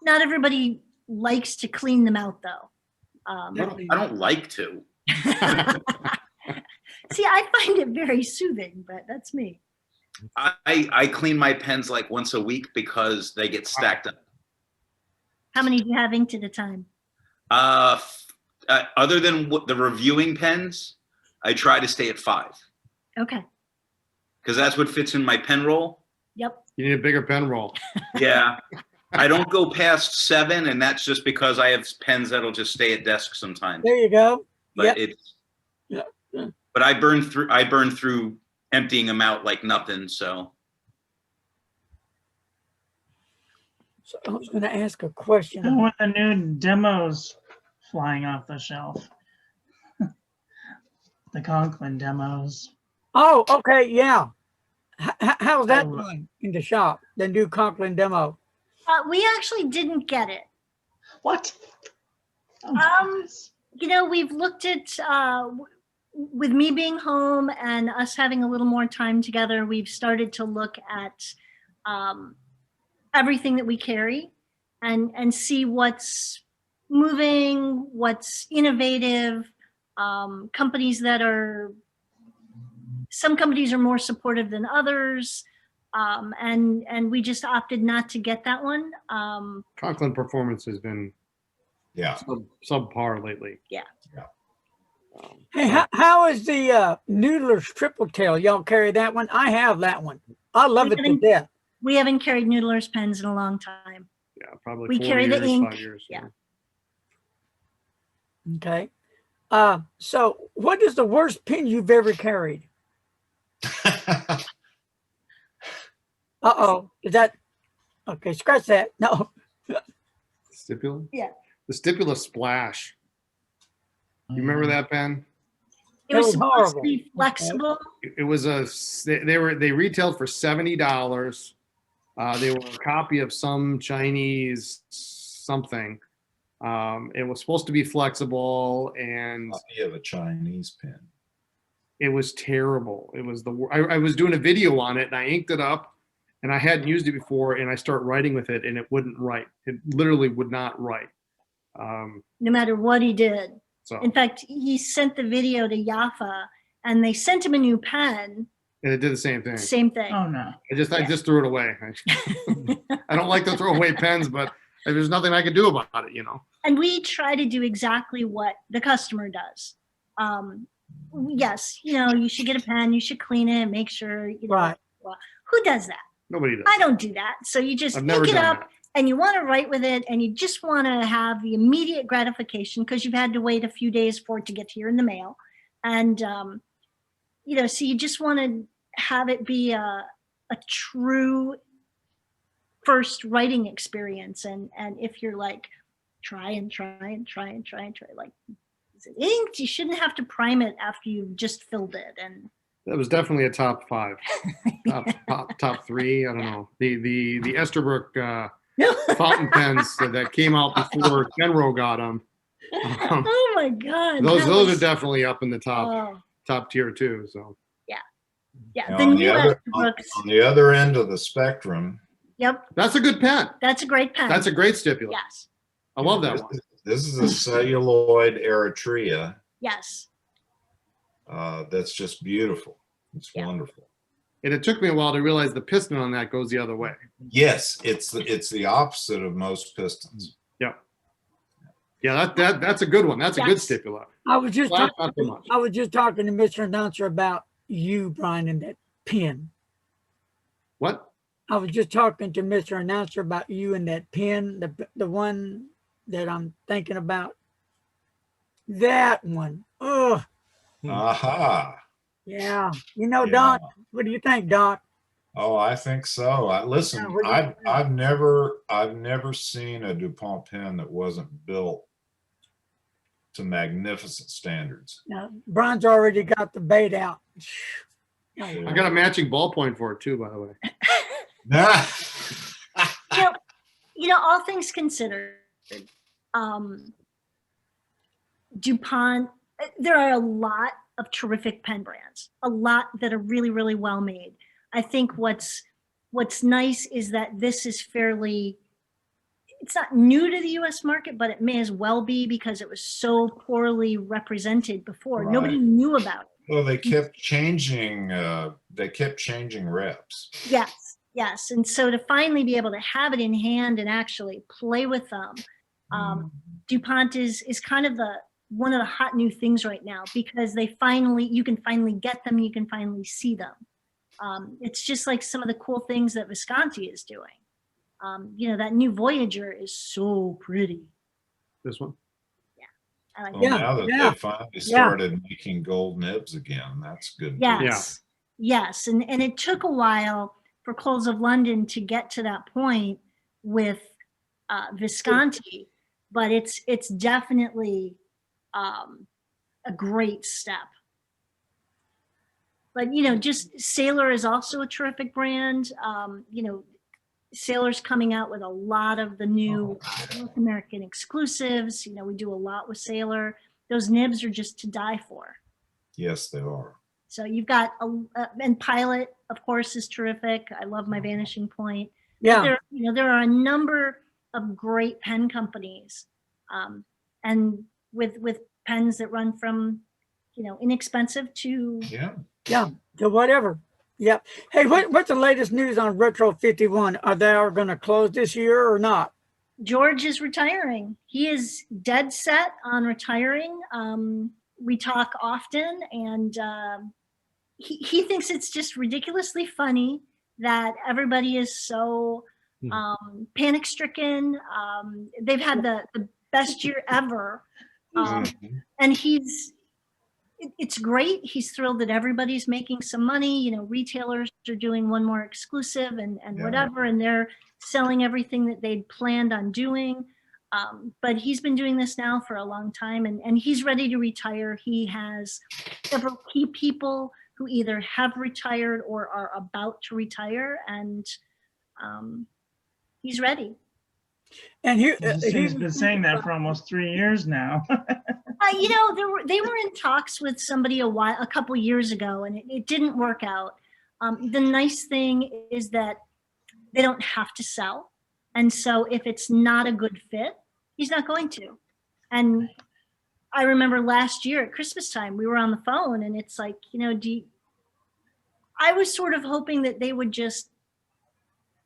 Not everybody likes to clean them out though. I don't like to. See, I find it very soothing, but that's me. I clean my pens like once a week because they get stacked up. How many do you have inked at a time? Other than the reviewing pens, I try to stay at 5. Okay. Because that's what fits in my pen roll. Yep. You need a bigger pen roll. Yeah. I don't go past 7, and that's just because I have pens that'll just stay at desk sometimes. there you go. But Yep. it's Yep. but I burn through emptying them out like nothing. So So I was going to ask a question. And with the new demos flying off the shelf. The Conklin demos. Oh, okay, yeah. How's that doing in the shop? The new Conklin demo. We actually didn't get it. What? We've looked at, with me being home and us having a little more time together, we've started to look at everything that we carry and see what's moving, what's innovative, companies that are, some companies are more supportive than others. And we just opted not to get that one. Conklin performance has been subpar lately. Yeah. Hey, how is the Noodler's Triple Tail? Y'all carry that one? I have that one. I love it to death. We haven't carried Noodler's pens in a long time. Yeah, probably We 4 carry the years, ink. 5 years. Yeah. Okay. So what is the worst pen you've ever carried? Uh-oh. Is that okay? Scratch that. No. Stipula? Yeah. The Stipula Splash. You remember that pen? It was was supposed horrible. to be flexible. It was they retailed for $70. They were a copy of some Chinese something. It was supposed to be flexible, and Copy of a Chinese pen. it was terrible. It was I was doing a video on it, and I inked it up, and I hadn't used it before, and I start writing with it, and it wouldn't write. It literally would not write. no matter what he did. So, In fact, he sent the video to Yafa, and they sent him a new pen. and it did the same thing. Same thing. Oh, no. I just threw it away. I don't like to throw away pens, but there's nothing I can do about it, you know. And we try to do exactly what the customer does. Yes, you know, you should get a pen, you should clean it, make sure, you know, Right. well, who does that? Nobody does. I don't do that. So you just I've never pick it done up that. and you want to write with it, and you just want to have the immediate gratification because you've had to wait a few days for it to get here in the mail. And, you know, so you just want to have it be a true first writing experience. And if you're like, try, like, is it inked? You shouldn't have to prime it after you've just filled it. And That was definitely a top 5, top 3. I don't know. The Esterbrook fountain pens that came out before Genro got them. oh my God. Those are definitely up in the top tier too. So yeah. Now, The on, new Esterbrook's. on the other end of the spectrum, Yep. that's a good pen. That's a great pen. That's a great stipulant. Yes. I love that one. this is a celluloid Eritrea Yes. that's just beautiful. It's Yeah. wonderful. And it took me a while to realize the piston on that goes the other way. Yes, it's the opposite of most pistons. Yeah, that's a good one. That's a good Yes. stipulant. I was just Black, talking, not so much. I was just talking to Mr. Announcer about you, Brian, and that pen. What? I was just talking to Mr. Announcer about you and that pen, the one that I'm thinking about. That one. Oh, Aha. yeah. You know, Yeah. Doc, what do you think, Doc? Oh, I think so. Listen, Yeah, what do you think? I've never seen a DuPont pen that wasn't built to magnificent standards. Now, Brian's already got the bait out. I got a matching ballpoint for it too, by the way. You know, all things considered, DuPont, there are a lot of terrific pen brands, a lot that are really, really well made. I think what's nice is that this is fairly, it's not new to the US market, but it may as well be because it was so poorly represented before. Right. Nobody knew about it. Well, they kept changing reps. Yes. And so to finally be able to have it in hand and actually play with them, DuPont is kind of one of the hot new things right now because you can finally get them, you can finally see them. It's just like some of the cool things that Visconti is doing. You know, that new Voyager is so pretty. This one. I like Well, that. now that they finally started making gold nibs again, that's good. Yes. And it took a while for Coles of London to get to that point with Visconti, but it's definitely a great step. But, you know, just Sailor is also a terrific brand. You know, Sailor's coming out with a lot of the new North American exclusives. You know, we do a lot with Sailor. Those nibs are just to die for. Yes, they are. So you've got, and Pilot, of course, is terrific. I love my Vanishing Point. Yeah. There are a number of great pen companies, and with pens that run from, you know, inexpensive to To whatever. Yep. Hey, what's the latest news on Retro 51? Are they all going to close this year or not? George is retiring. He is dead set on retiring. We talk often, and he thinks it's just ridiculously funny that everybody is so panic stricken. They've had the best year ever. And it's great. He's thrilled that everybody's making some money. You know, retailers are doing one more exclusive and whatever, and they're selling everything that they'd planned on doing. But he's been doing this now for a long time, and he's ready to retire. He has several key people who either have retired or are about to retire, and he's ready. And He's been saying that for almost 3 years now. You know, they were in talks with somebody a couple years ago, and it didn't work out. The nice thing is that they don't have to sell, and so if it's not a good fit, he's not going to. And I remember last year at Christmas time, we were on the phone and it's like, you know, I was sort of hoping that they would just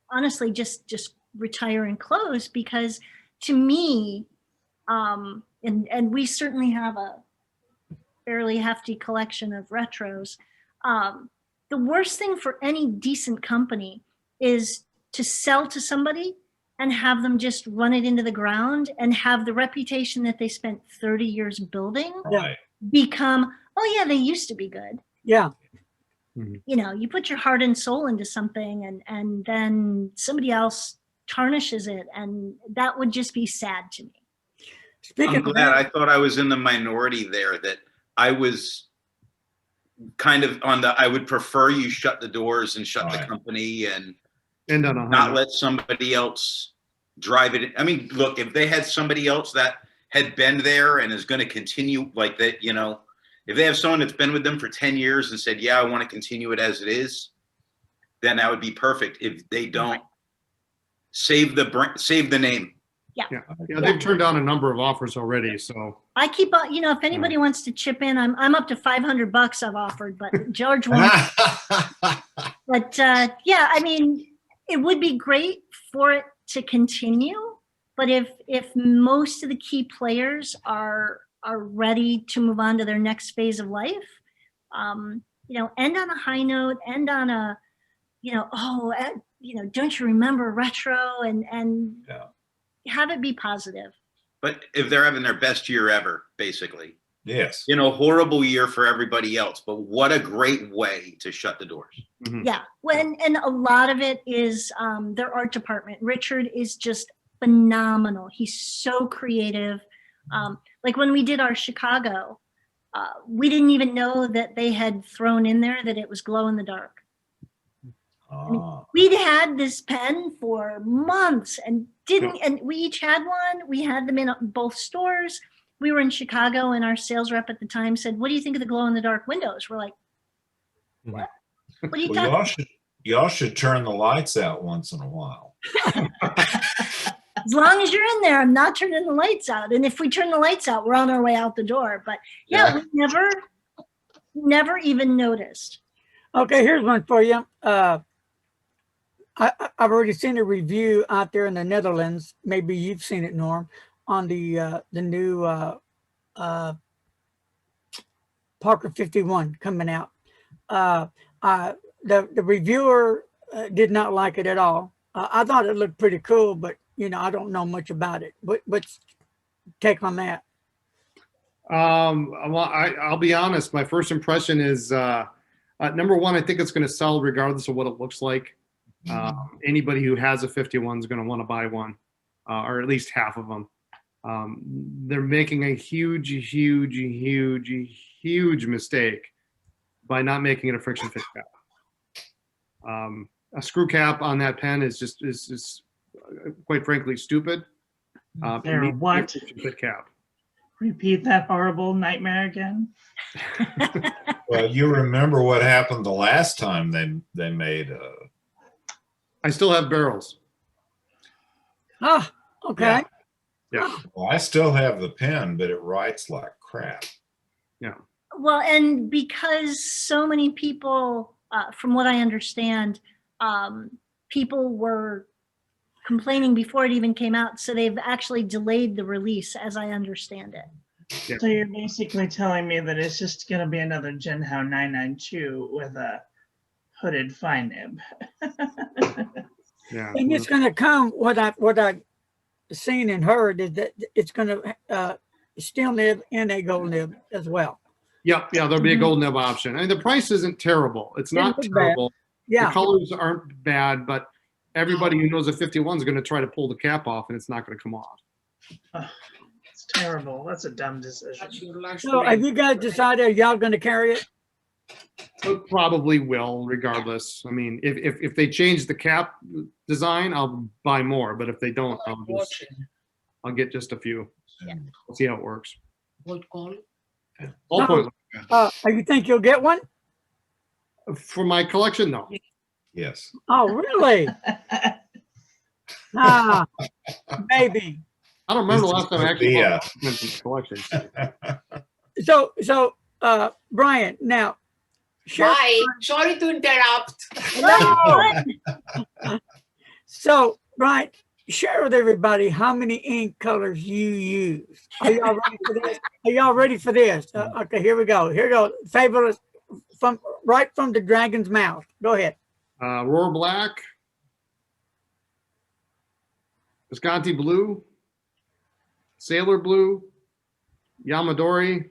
honestly just retire and close, because to me, and we certainly have a fairly hefty collection of retros. The worst thing for any decent company is to sell to somebody and have them just run it into the ground and have the reputation that they spent 30 years building Right. become, oh yeah, they used to be good. Yeah. You know, you put your heart and soul into something and then somebody else tarnishes it, and that would just be sad to me. Speaking I'm of glad. I that, thought I was in the minority there, that I was kind of on the, I would prefer you shut the doors and shut the Right. company and And on a high not note. let somebody else drive it. I mean, look, if they had somebody else that had been there and is going to continue like that, you know, if they have someone that's been with them for 10 years and said, yeah, I want to continue it as it is, then that would be perfect. If they don't, save the name. Yeah, they've turned down a number of offers already, so. I keep on, you know, if anybody wants to chip in, I'm up to $500 I've offered, but George won't. But yeah, I mean, it would be great for it to continue, but if most of the key players are ready to move on to their next phase of life, you know, end on a high note, end on a, you know, you know, don't you remember retro, and Yeah. have it be positive. But if they're having their best year ever, basically, Yes. you know, horrible year for everybody else, but what a great way to shut the doors. Yeah, and a lot of it is their art department. Richard is just phenomenal. He's so creative. Like when we did our Chicago, we didn't even know that they had thrown in there that it was glow in the dark. I mean, we'd had this pen for months and and we each had one. We had them in both stores. We were in Chicago and our sales rep at the time said, "What do you think of the glow in the dark windows?" We're like, "What? What are you Well, talking?" y'all should turn the lights out once in a while. As long as you're in there, I'm not turning the lights out. And if we turn the lights out, we're on our way out the door. But yeah, we never even noticed. okay, here's one for you. I've already seen a review out there in the Netherlands. Maybe you've seen it, Norm, on the new Parker 51 coming out. The reviewer did not like it at all. I thought it looked pretty cool, but you know, I don't know much about it. What's take on that? Well, I'll be honest. My first impression is number one, I think it's going to sell regardless of what it looks like. Anybody who has a 51 is going to want to buy one, or at least half of them. They're making a huge mistake by not making it a friction fit cap. A screw cap on that pen is just quite frankly stupid. There, what? Friction fit cap. Repeat that horrible nightmare again. Well, you remember what happened the last time they made I still have barrels. Ah, okay. Yeah. well, I still have the pen, but it writes like crap. Yeah. Well, and because so many people, from what I understand, people were complaining before it even came out, so they've actually delayed the release, as I understand it. Yeah. So you're basically telling me that it's just going to be another Jinhao 992 with a hooded fine nib. Yeah. And it's going to come. What I've seen and heard is that it's going to steel nib and a gold nib as well. Yeah, there'll be a gold nib option. I mean, the price isn't terrible. It's not Isn't bad. terrible. Yeah. The colors aren't bad, but everybody who knows a 51 is going to try to pull the cap off, and it's not going to come off. It's terrible. That's a dumb decision. So have you guys decided, are y'all going to carry it? It probably will, regardless. I mean, if they change the cap design, I'll buy more. But if they don't, I'll get just a few. We'll see how it works. Ballpoint. You think you'll get one? For my collection, no. Yes. Oh, really? Maybe. I don't remember the This last time I is actually the, bought documents in the collection. So, Brian, now, share. Bye. Sorry to interrupt. So, Brian, share with everybody how many ink colors you use. Are y'all ready for this? Are y'all ready for this? Okay, here we go. Here we go. Fabulous, right from the dragon's mouth. Go ahead. Roar Black, Visconti Blue, Sailor Blue, Yamadori,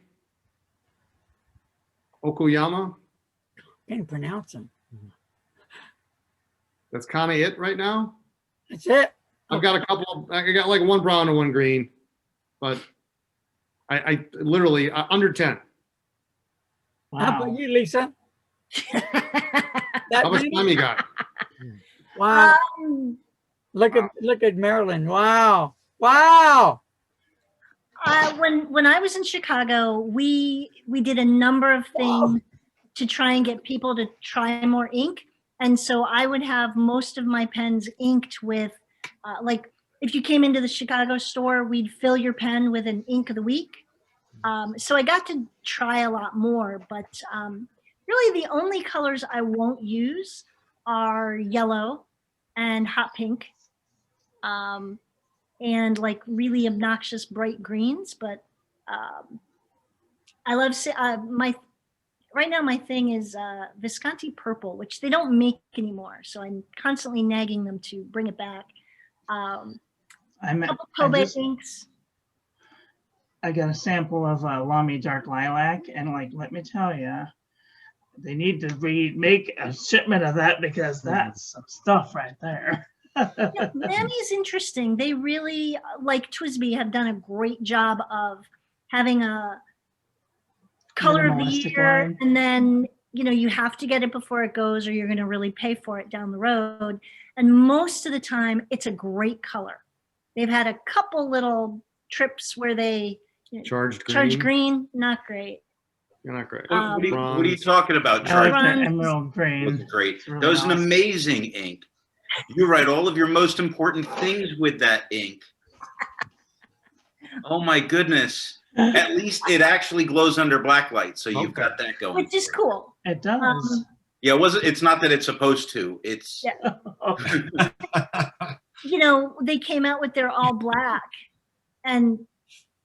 Okuyama. Can't pronounce them. That's kind of it right now. That's it. I've got a couple. I got like one brown and one green, but I literally under 10. How about Wow. you, Lisa? How much time you got? Wow. Um, Look at Marilyn. Wow. Wow. when I was in Chicago, we did a number of things to try and get people to try more ink. And so I would have most of my pens inked with, like, if you came into the Chicago store, we'd fill your pen with an ink of the week. So I got to try a lot more, but really the only colors I won't use are yellow and hot pink, and like really obnoxious bright greens. But I love right now my thing is Visconti purple, which they don't make anymore. So I'm constantly nagging them to bring it back. Couple Kobe inks. I got a sample of Lamy Dark Lilac, and like, let me tell you, they need to make a shipment of that because that's some stuff right there. Yeah, Lami's interesting. They really, like TWSBI, have done a great job of having a color of the Minimalistic year, line. and then you have to get it before it goes, or you're going to really pay for it down the road. And most of the time, it's a great color. They've had a couple little trips where they Charged green, not great. You're not great. What are you Bronze. talking about, I like Charlie? the emerald green. Wasn't great. It's really That was an awesome. amazing ink. You write all of your most important things with that ink. Oh my goodness. At least it actually glows under black light, so you've got that going. Which is cool. It does. Yeah, it's not that it's supposed to. It's They came out with their all black and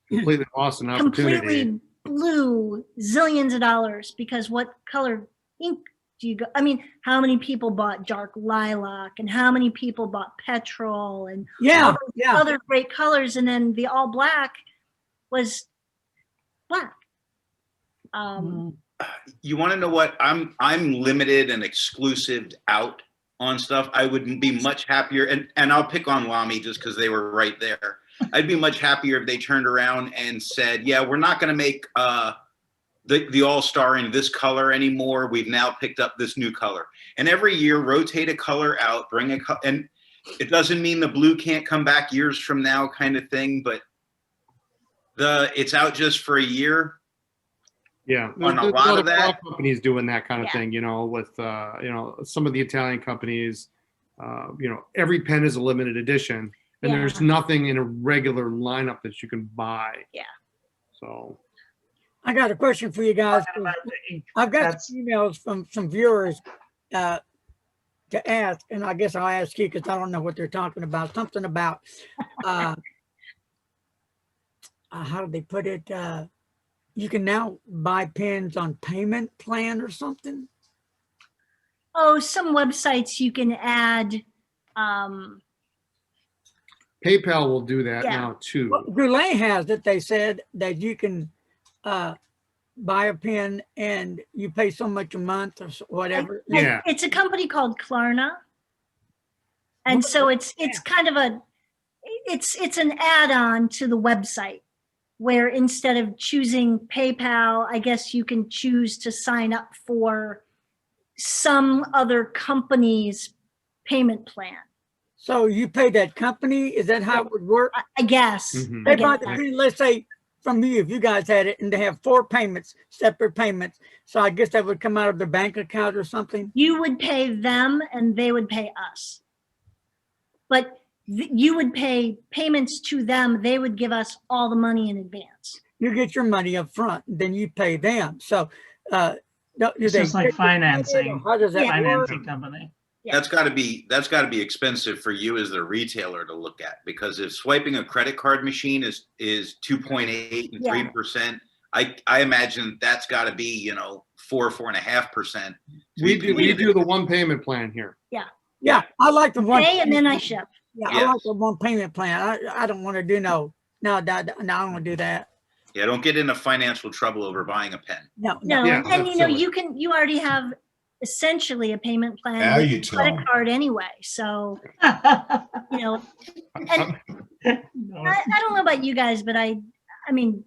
Completely lost an opportunity. completely blew zillions of dollars, because what color ink do you go? I mean, how many people bought dark lilac, and how many people bought petrol, and all those other great colors, and then the all black was black. You want to know what? I'm limited and exclusive out on stuff. I would be much happier, and I'll pick on Lamy just because they were right there. I'd be much happier if they turned around and said, yeah, we're not going to make the all-star in this color anymore. We've now picked up this new color. And every year, rotate a color out, bring a color. And it doesn't mean the blue can't come back years from now kind of thing, but it's out just for a year. Yeah, On a there's lot of that. companies doing that kind of Yeah. thing, with some of the Italian companies. Every pen is a limited edition, and Yeah. there's nothing in a regular lineup that you can buy. Yeah. So I got a question for you guys. Talking about the ink. I've got That's- some emails from some viewers to ask, and I guess I'll ask you because I don't know what they're talking about. Something about how did they put it? You can now buy pens on payment plan or something. Oh, some websites you can add. PayPal will do that Yeah. now too. Well, Goulet has it. They said that you can buy a pen and you pay so much a month or whatever. Yeah. It's a company called Klarna. And so it's kind of it's an add-on to the website, where instead of choosing PayPal, I guess you can choose to sign up for some other company's payment plan. So you pay that company? Is that how it would work? I guess. Mhm. They I buy guess the that. pen, let's say from you, if you guys had it, and they have 4 payments, separate payments. So I guess that would come out of their bank account or something. You would pay them and they would pay us. But you would pay payments to them. They would give us all the money in advance. You get your money up front, then you pay them. So, do It's they just like take your credit, or financing. how does that work? Financing company. Yeah. That's got to be expensive for you as the retailer to look at, because if swiping a credit card machine is 2.8 and 3%, I imagine that's got to be 4.5%. We do the one payment plan here. Yeah, I like the one. Pay and then I ship. Yeah, Yes. I like the one payment plan. I don't want to do no, I don't want to do that. Yeah, don't get into financial trouble over buying a pen. No, No, Yeah, and that's silly. you already have essentially a payment plan Now with you a tell credit me. card anyway. So, and No. I don't know about you guys, but I mean,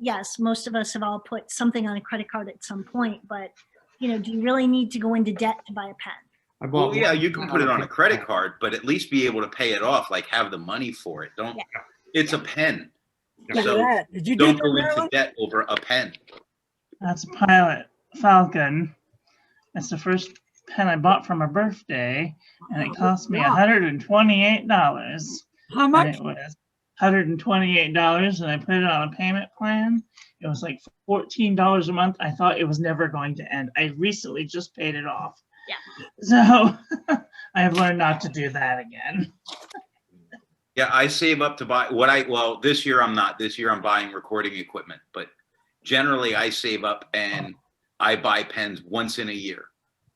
yes, most of us have all put something on a credit card at some point, but do you really need to go into debt to buy a pen? I bought Well, yeah, one you can put it on a credit card, but at least be able to pay it off, like have the money for it. Yeah. It's a pen. look So at that. Did you do don't that, go into Marilyn? debt over a pen. That's a Pilot Falcon. That's the first pen I bought for my birthday, and it cost me Wow. $128. How And much? it was $128, and I put it on a payment plan. It was like $14 a month. I thought it was never going to end. I recently just paid it off. Yeah. So I have learned not to do that again. Yeah, I save up to buy this year I'm not. This year I'm buying recording equipment, but generally I save up and I buy pens once in a year.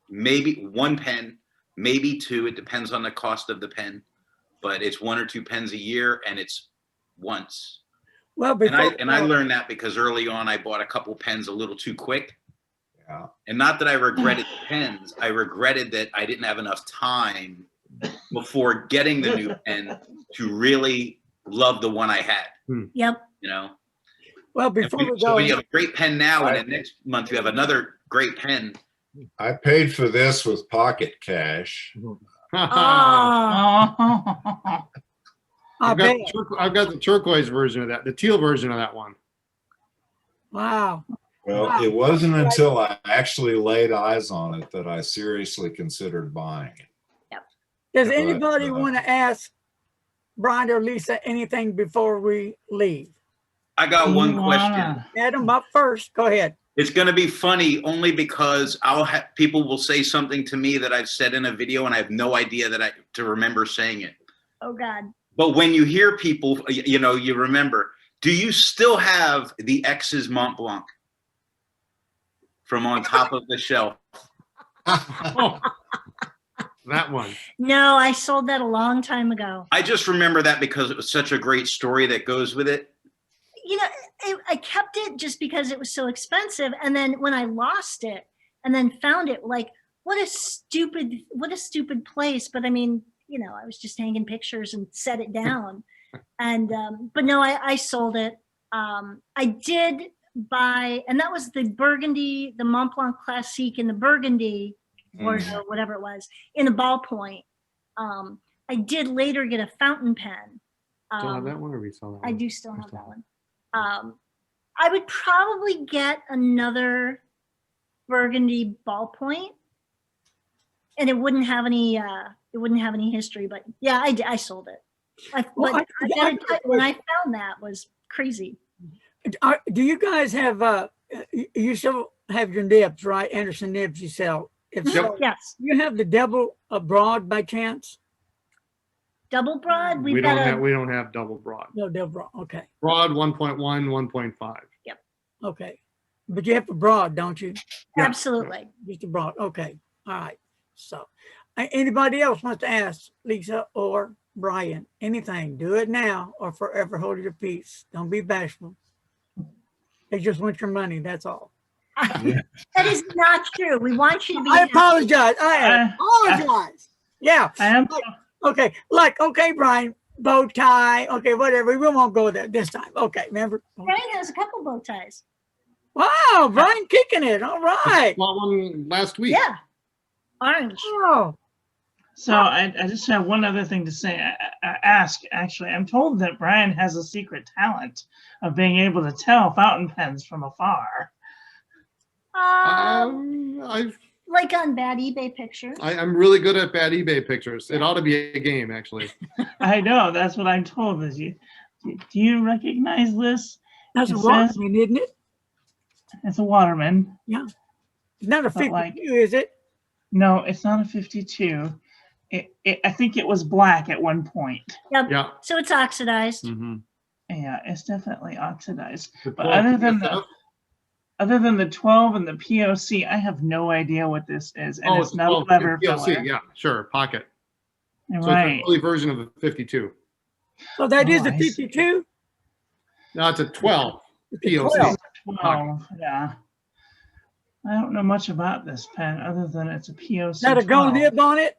Maybe one pen, maybe two. It depends on the cost of the pen, but it's 1 or 2 pens a year, and it's once. Well, And before I learned that because early on I bought a couple pens a little too quick. Yeah. And not that I regretted the pens, I regretted that I didn't have enough time before getting the new pen to really love the one I had. Yep. well, And before we so go, when you have a great pen now, and then next month you have another great pen. I paid for this with pocket cash. Oh, Oh. I bet. I've got the turquoise version of that, the teal version of that one. Wow. Well, it wasn't until I actually laid eyes on it that I seriously considered buying it. Does But, anybody want to ask Brian or Lisa anything before we leave? I got one You question. wanna- Adam, up first. Go ahead. It's going to be funny only because people will say something to me that I've said in a video and I have no idea to remember saying it. oh God. But when you hear people, you remember. Do you still have the X's Mont Blanc from on top of the shelf? That one. No, I sold that a long time ago. I just remember that because it was such a great story that goes with it. I kept it just because it was so expensive. And then when I lost it and then found it, like, what a stupid place. But I mean, I was just hanging pictures and set it down. And, but no, I sold it. I did buy, and that was the Burgundy, the Mont Blanc Classique in the Burgundy, or whatever it was, in a ballpoint. I did later get a fountain pen. Still have that one, or we saw that one? I do still have that one. I would probably get another Burgundy ballpoint, and it wouldn't have any history. But yeah, I sold it. When I found that was crazy. Do you guys have you still have your nibs, right? Anderson nibs you sell. If so, Yes, you have the double abroad by chance? double broad. We don't have double broad. No, double broad. Okay. Broad 1.1, 1.5. Okay. But you have a broad, don't you? Yeah. Absolutely. Just a broad. Okay. All right. So anybody else wants to ask Lisa or Brian anything, do it now or forever hold your peace. Don't be bashful. They just want your money. That's all. That is not true. We want you to be. I apologize. I apologize. Yeah. I am. Okay. Okay, Brian, bow tie. Okay, whatever. We won't go there this time. Okay, remember? Brian has a couple bow ties. Wow, Brian kicking it. All right. Bought one last week. Yeah, orange. Oh, So I just have one other thing to say. Actually, I'm told that Brian has a secret talent of being able to tell fountain pens from afar. I've like on bad eBay pictures. I'm really good at bad eBay pictures. It ought to be a game, actually. I know, that's what I'm told. Is you, do you recognize this? That's It a says- Waterman, isn't it? It's a Waterman. Yeah. It's not a But 52, like- is it? No, it's not a 52. I think it was black at one point. Yep. Yeah. So it's oxidized. Mm-hmm. Yeah, it's definitely oxidized. The But 12 other than the 12 and the POC, I have no idea what this is, and it's no 12 clever PLC, filler. yeah, sure, pocket. So it's Right. an early version of a 52. So that is Oh, a I see. 52? No, it's a 12 It's a PLC. 12. 12. Yeah. I don't know much about this pen other than it's a POC. Is that a gold 12. nib on it?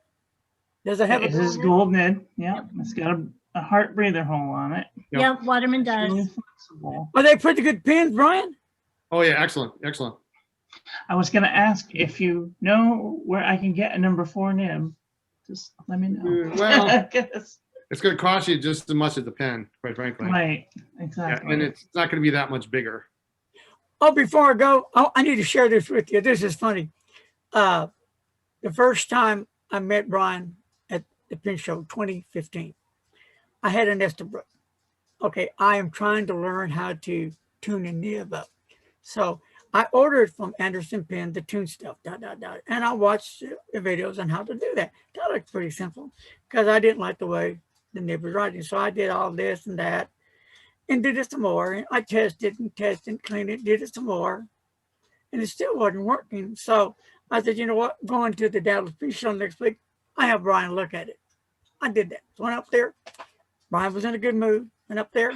Does it have a It is gold nib. Yep. It's got a heart breather hole on it. Yep. Yep, Waterman It's really does. flexible. Are they pretty good pens, Brian? Oh yeah, excellent, excellent. I was going to ask if you know where I can get a number 4 nib. Just let me know. Well, 'Cause- it's going to cost you just as much as the pen, quite frankly. right. Yeah, Exactly. and it's not going to be that much bigger. Oh, before I go, I need to share this with you. This is funny. The first time I met Brian at the pen show, 2015, I had an Estabrook. Okay, I am trying to learn how to tune a nib up. So I ordered from Anderson Pen the tune stuff, and I watched the videos on how to do that. That looked pretty simple because I didn't like the way the nib was writing. So I did all this and that and did it some more. And I tested and cleaned it, did it some more, and it still wasn't working. So I said, you know what, going to the Dallas Pen Show next week, I have Brian look at it. I did that. So went up there. Brian was in a good mood. Went up there.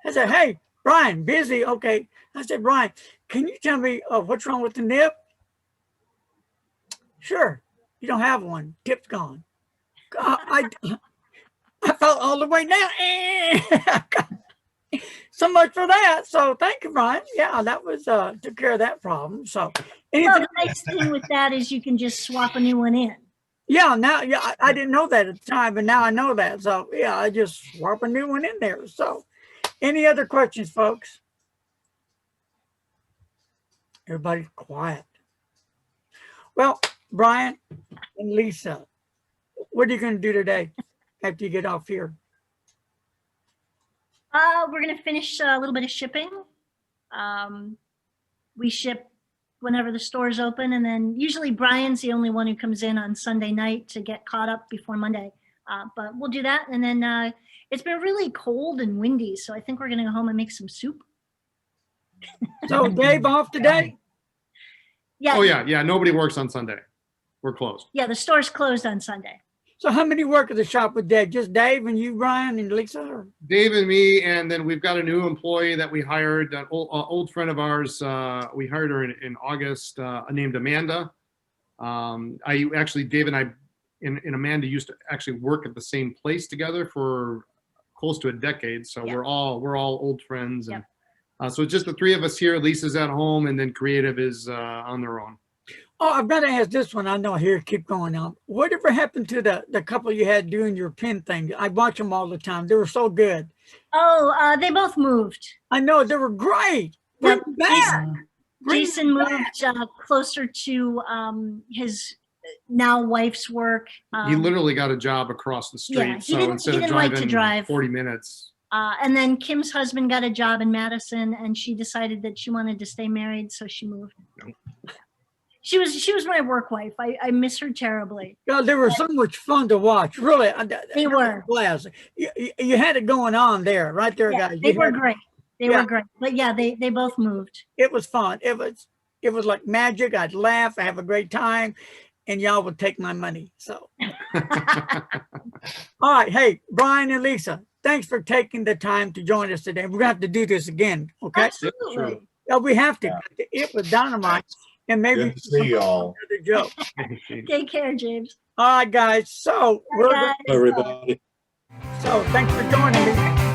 I said, hey, Brian, busy. Okay. I said, Brian, can you tell me what's wrong with the nib? Sure. You don't have one. Tip's gone. I felt all the way down. So much for that. So thank you, Brian. Yeah, that was took care of that problem. So Well, anything, the nice thing with that is you can just swap a new one in. yeah, now I didn't know that at the time, but now I know that. So yeah, I just swap a new one in there. So any other questions, folks? Everybody's quiet. Well, Brian and Lisa, what are you going to do today after you get off here? We're gonna finish a little bit of shipping. We ship whenever the store's open, and then usually Brian's the only one who comes in on Sunday night to get caught up before Monday. But we'll do that, and then it's been really cold and windy, so I think we're gonna go home and make some soup. So Dave off today? Yeah. Oh yeah, nobody works on Sunday. We're closed. Yeah, the store's closed on Sunday. So how many work at the shop with Dave? Just Dave and you, Brian, and Lisa? Or? Dave and me, and then we've got a new employee that we hired, an old friend of ours. We hired her in August, named Amanda. Dave and I and Amanda used to actually work at the same place together for close to a decade. So Yep. we're all old friends. Yep. And so it's just the three of us here. Lisa's at home, and then creative is on their own. Oh, I've got to ask this one. I know here, keep going on. Whatever happened to the couple you had doing your pen thing? I watch them all the time. They were so good. Oh, they both moved. I know they were great. Yep. Bring back. Bring Jason back. moved closer to his now wife's work. He literally got a job across the street. yeah, he so didn't- instead he of didn't like to driving drive. 40 minutes. And then Kim's husband got a job in Madison, and she decided that she wanted to stay married, so she moved. She was my work wife. I miss her terribly. God, they were so much fun to watch. Really, They were. Blast. You had it going on there, right there, Yeah, guys. they You were had- great. They Yeah. were great. But yeah, they both moved. It was fun. It was like magic. I'd laugh, I have a great time, and y'all would take my money. So, all right. Hey, Brian and Lisa, thanks for taking the time to join us today. We're gonna have to do this again. Okay. Absolutely. Yeah, we have to. It was dynamite, and maybe Good to see y'all. another joke. Take care, James. All right, guys. So Bye, guys. Everybody. so thanks for joining me.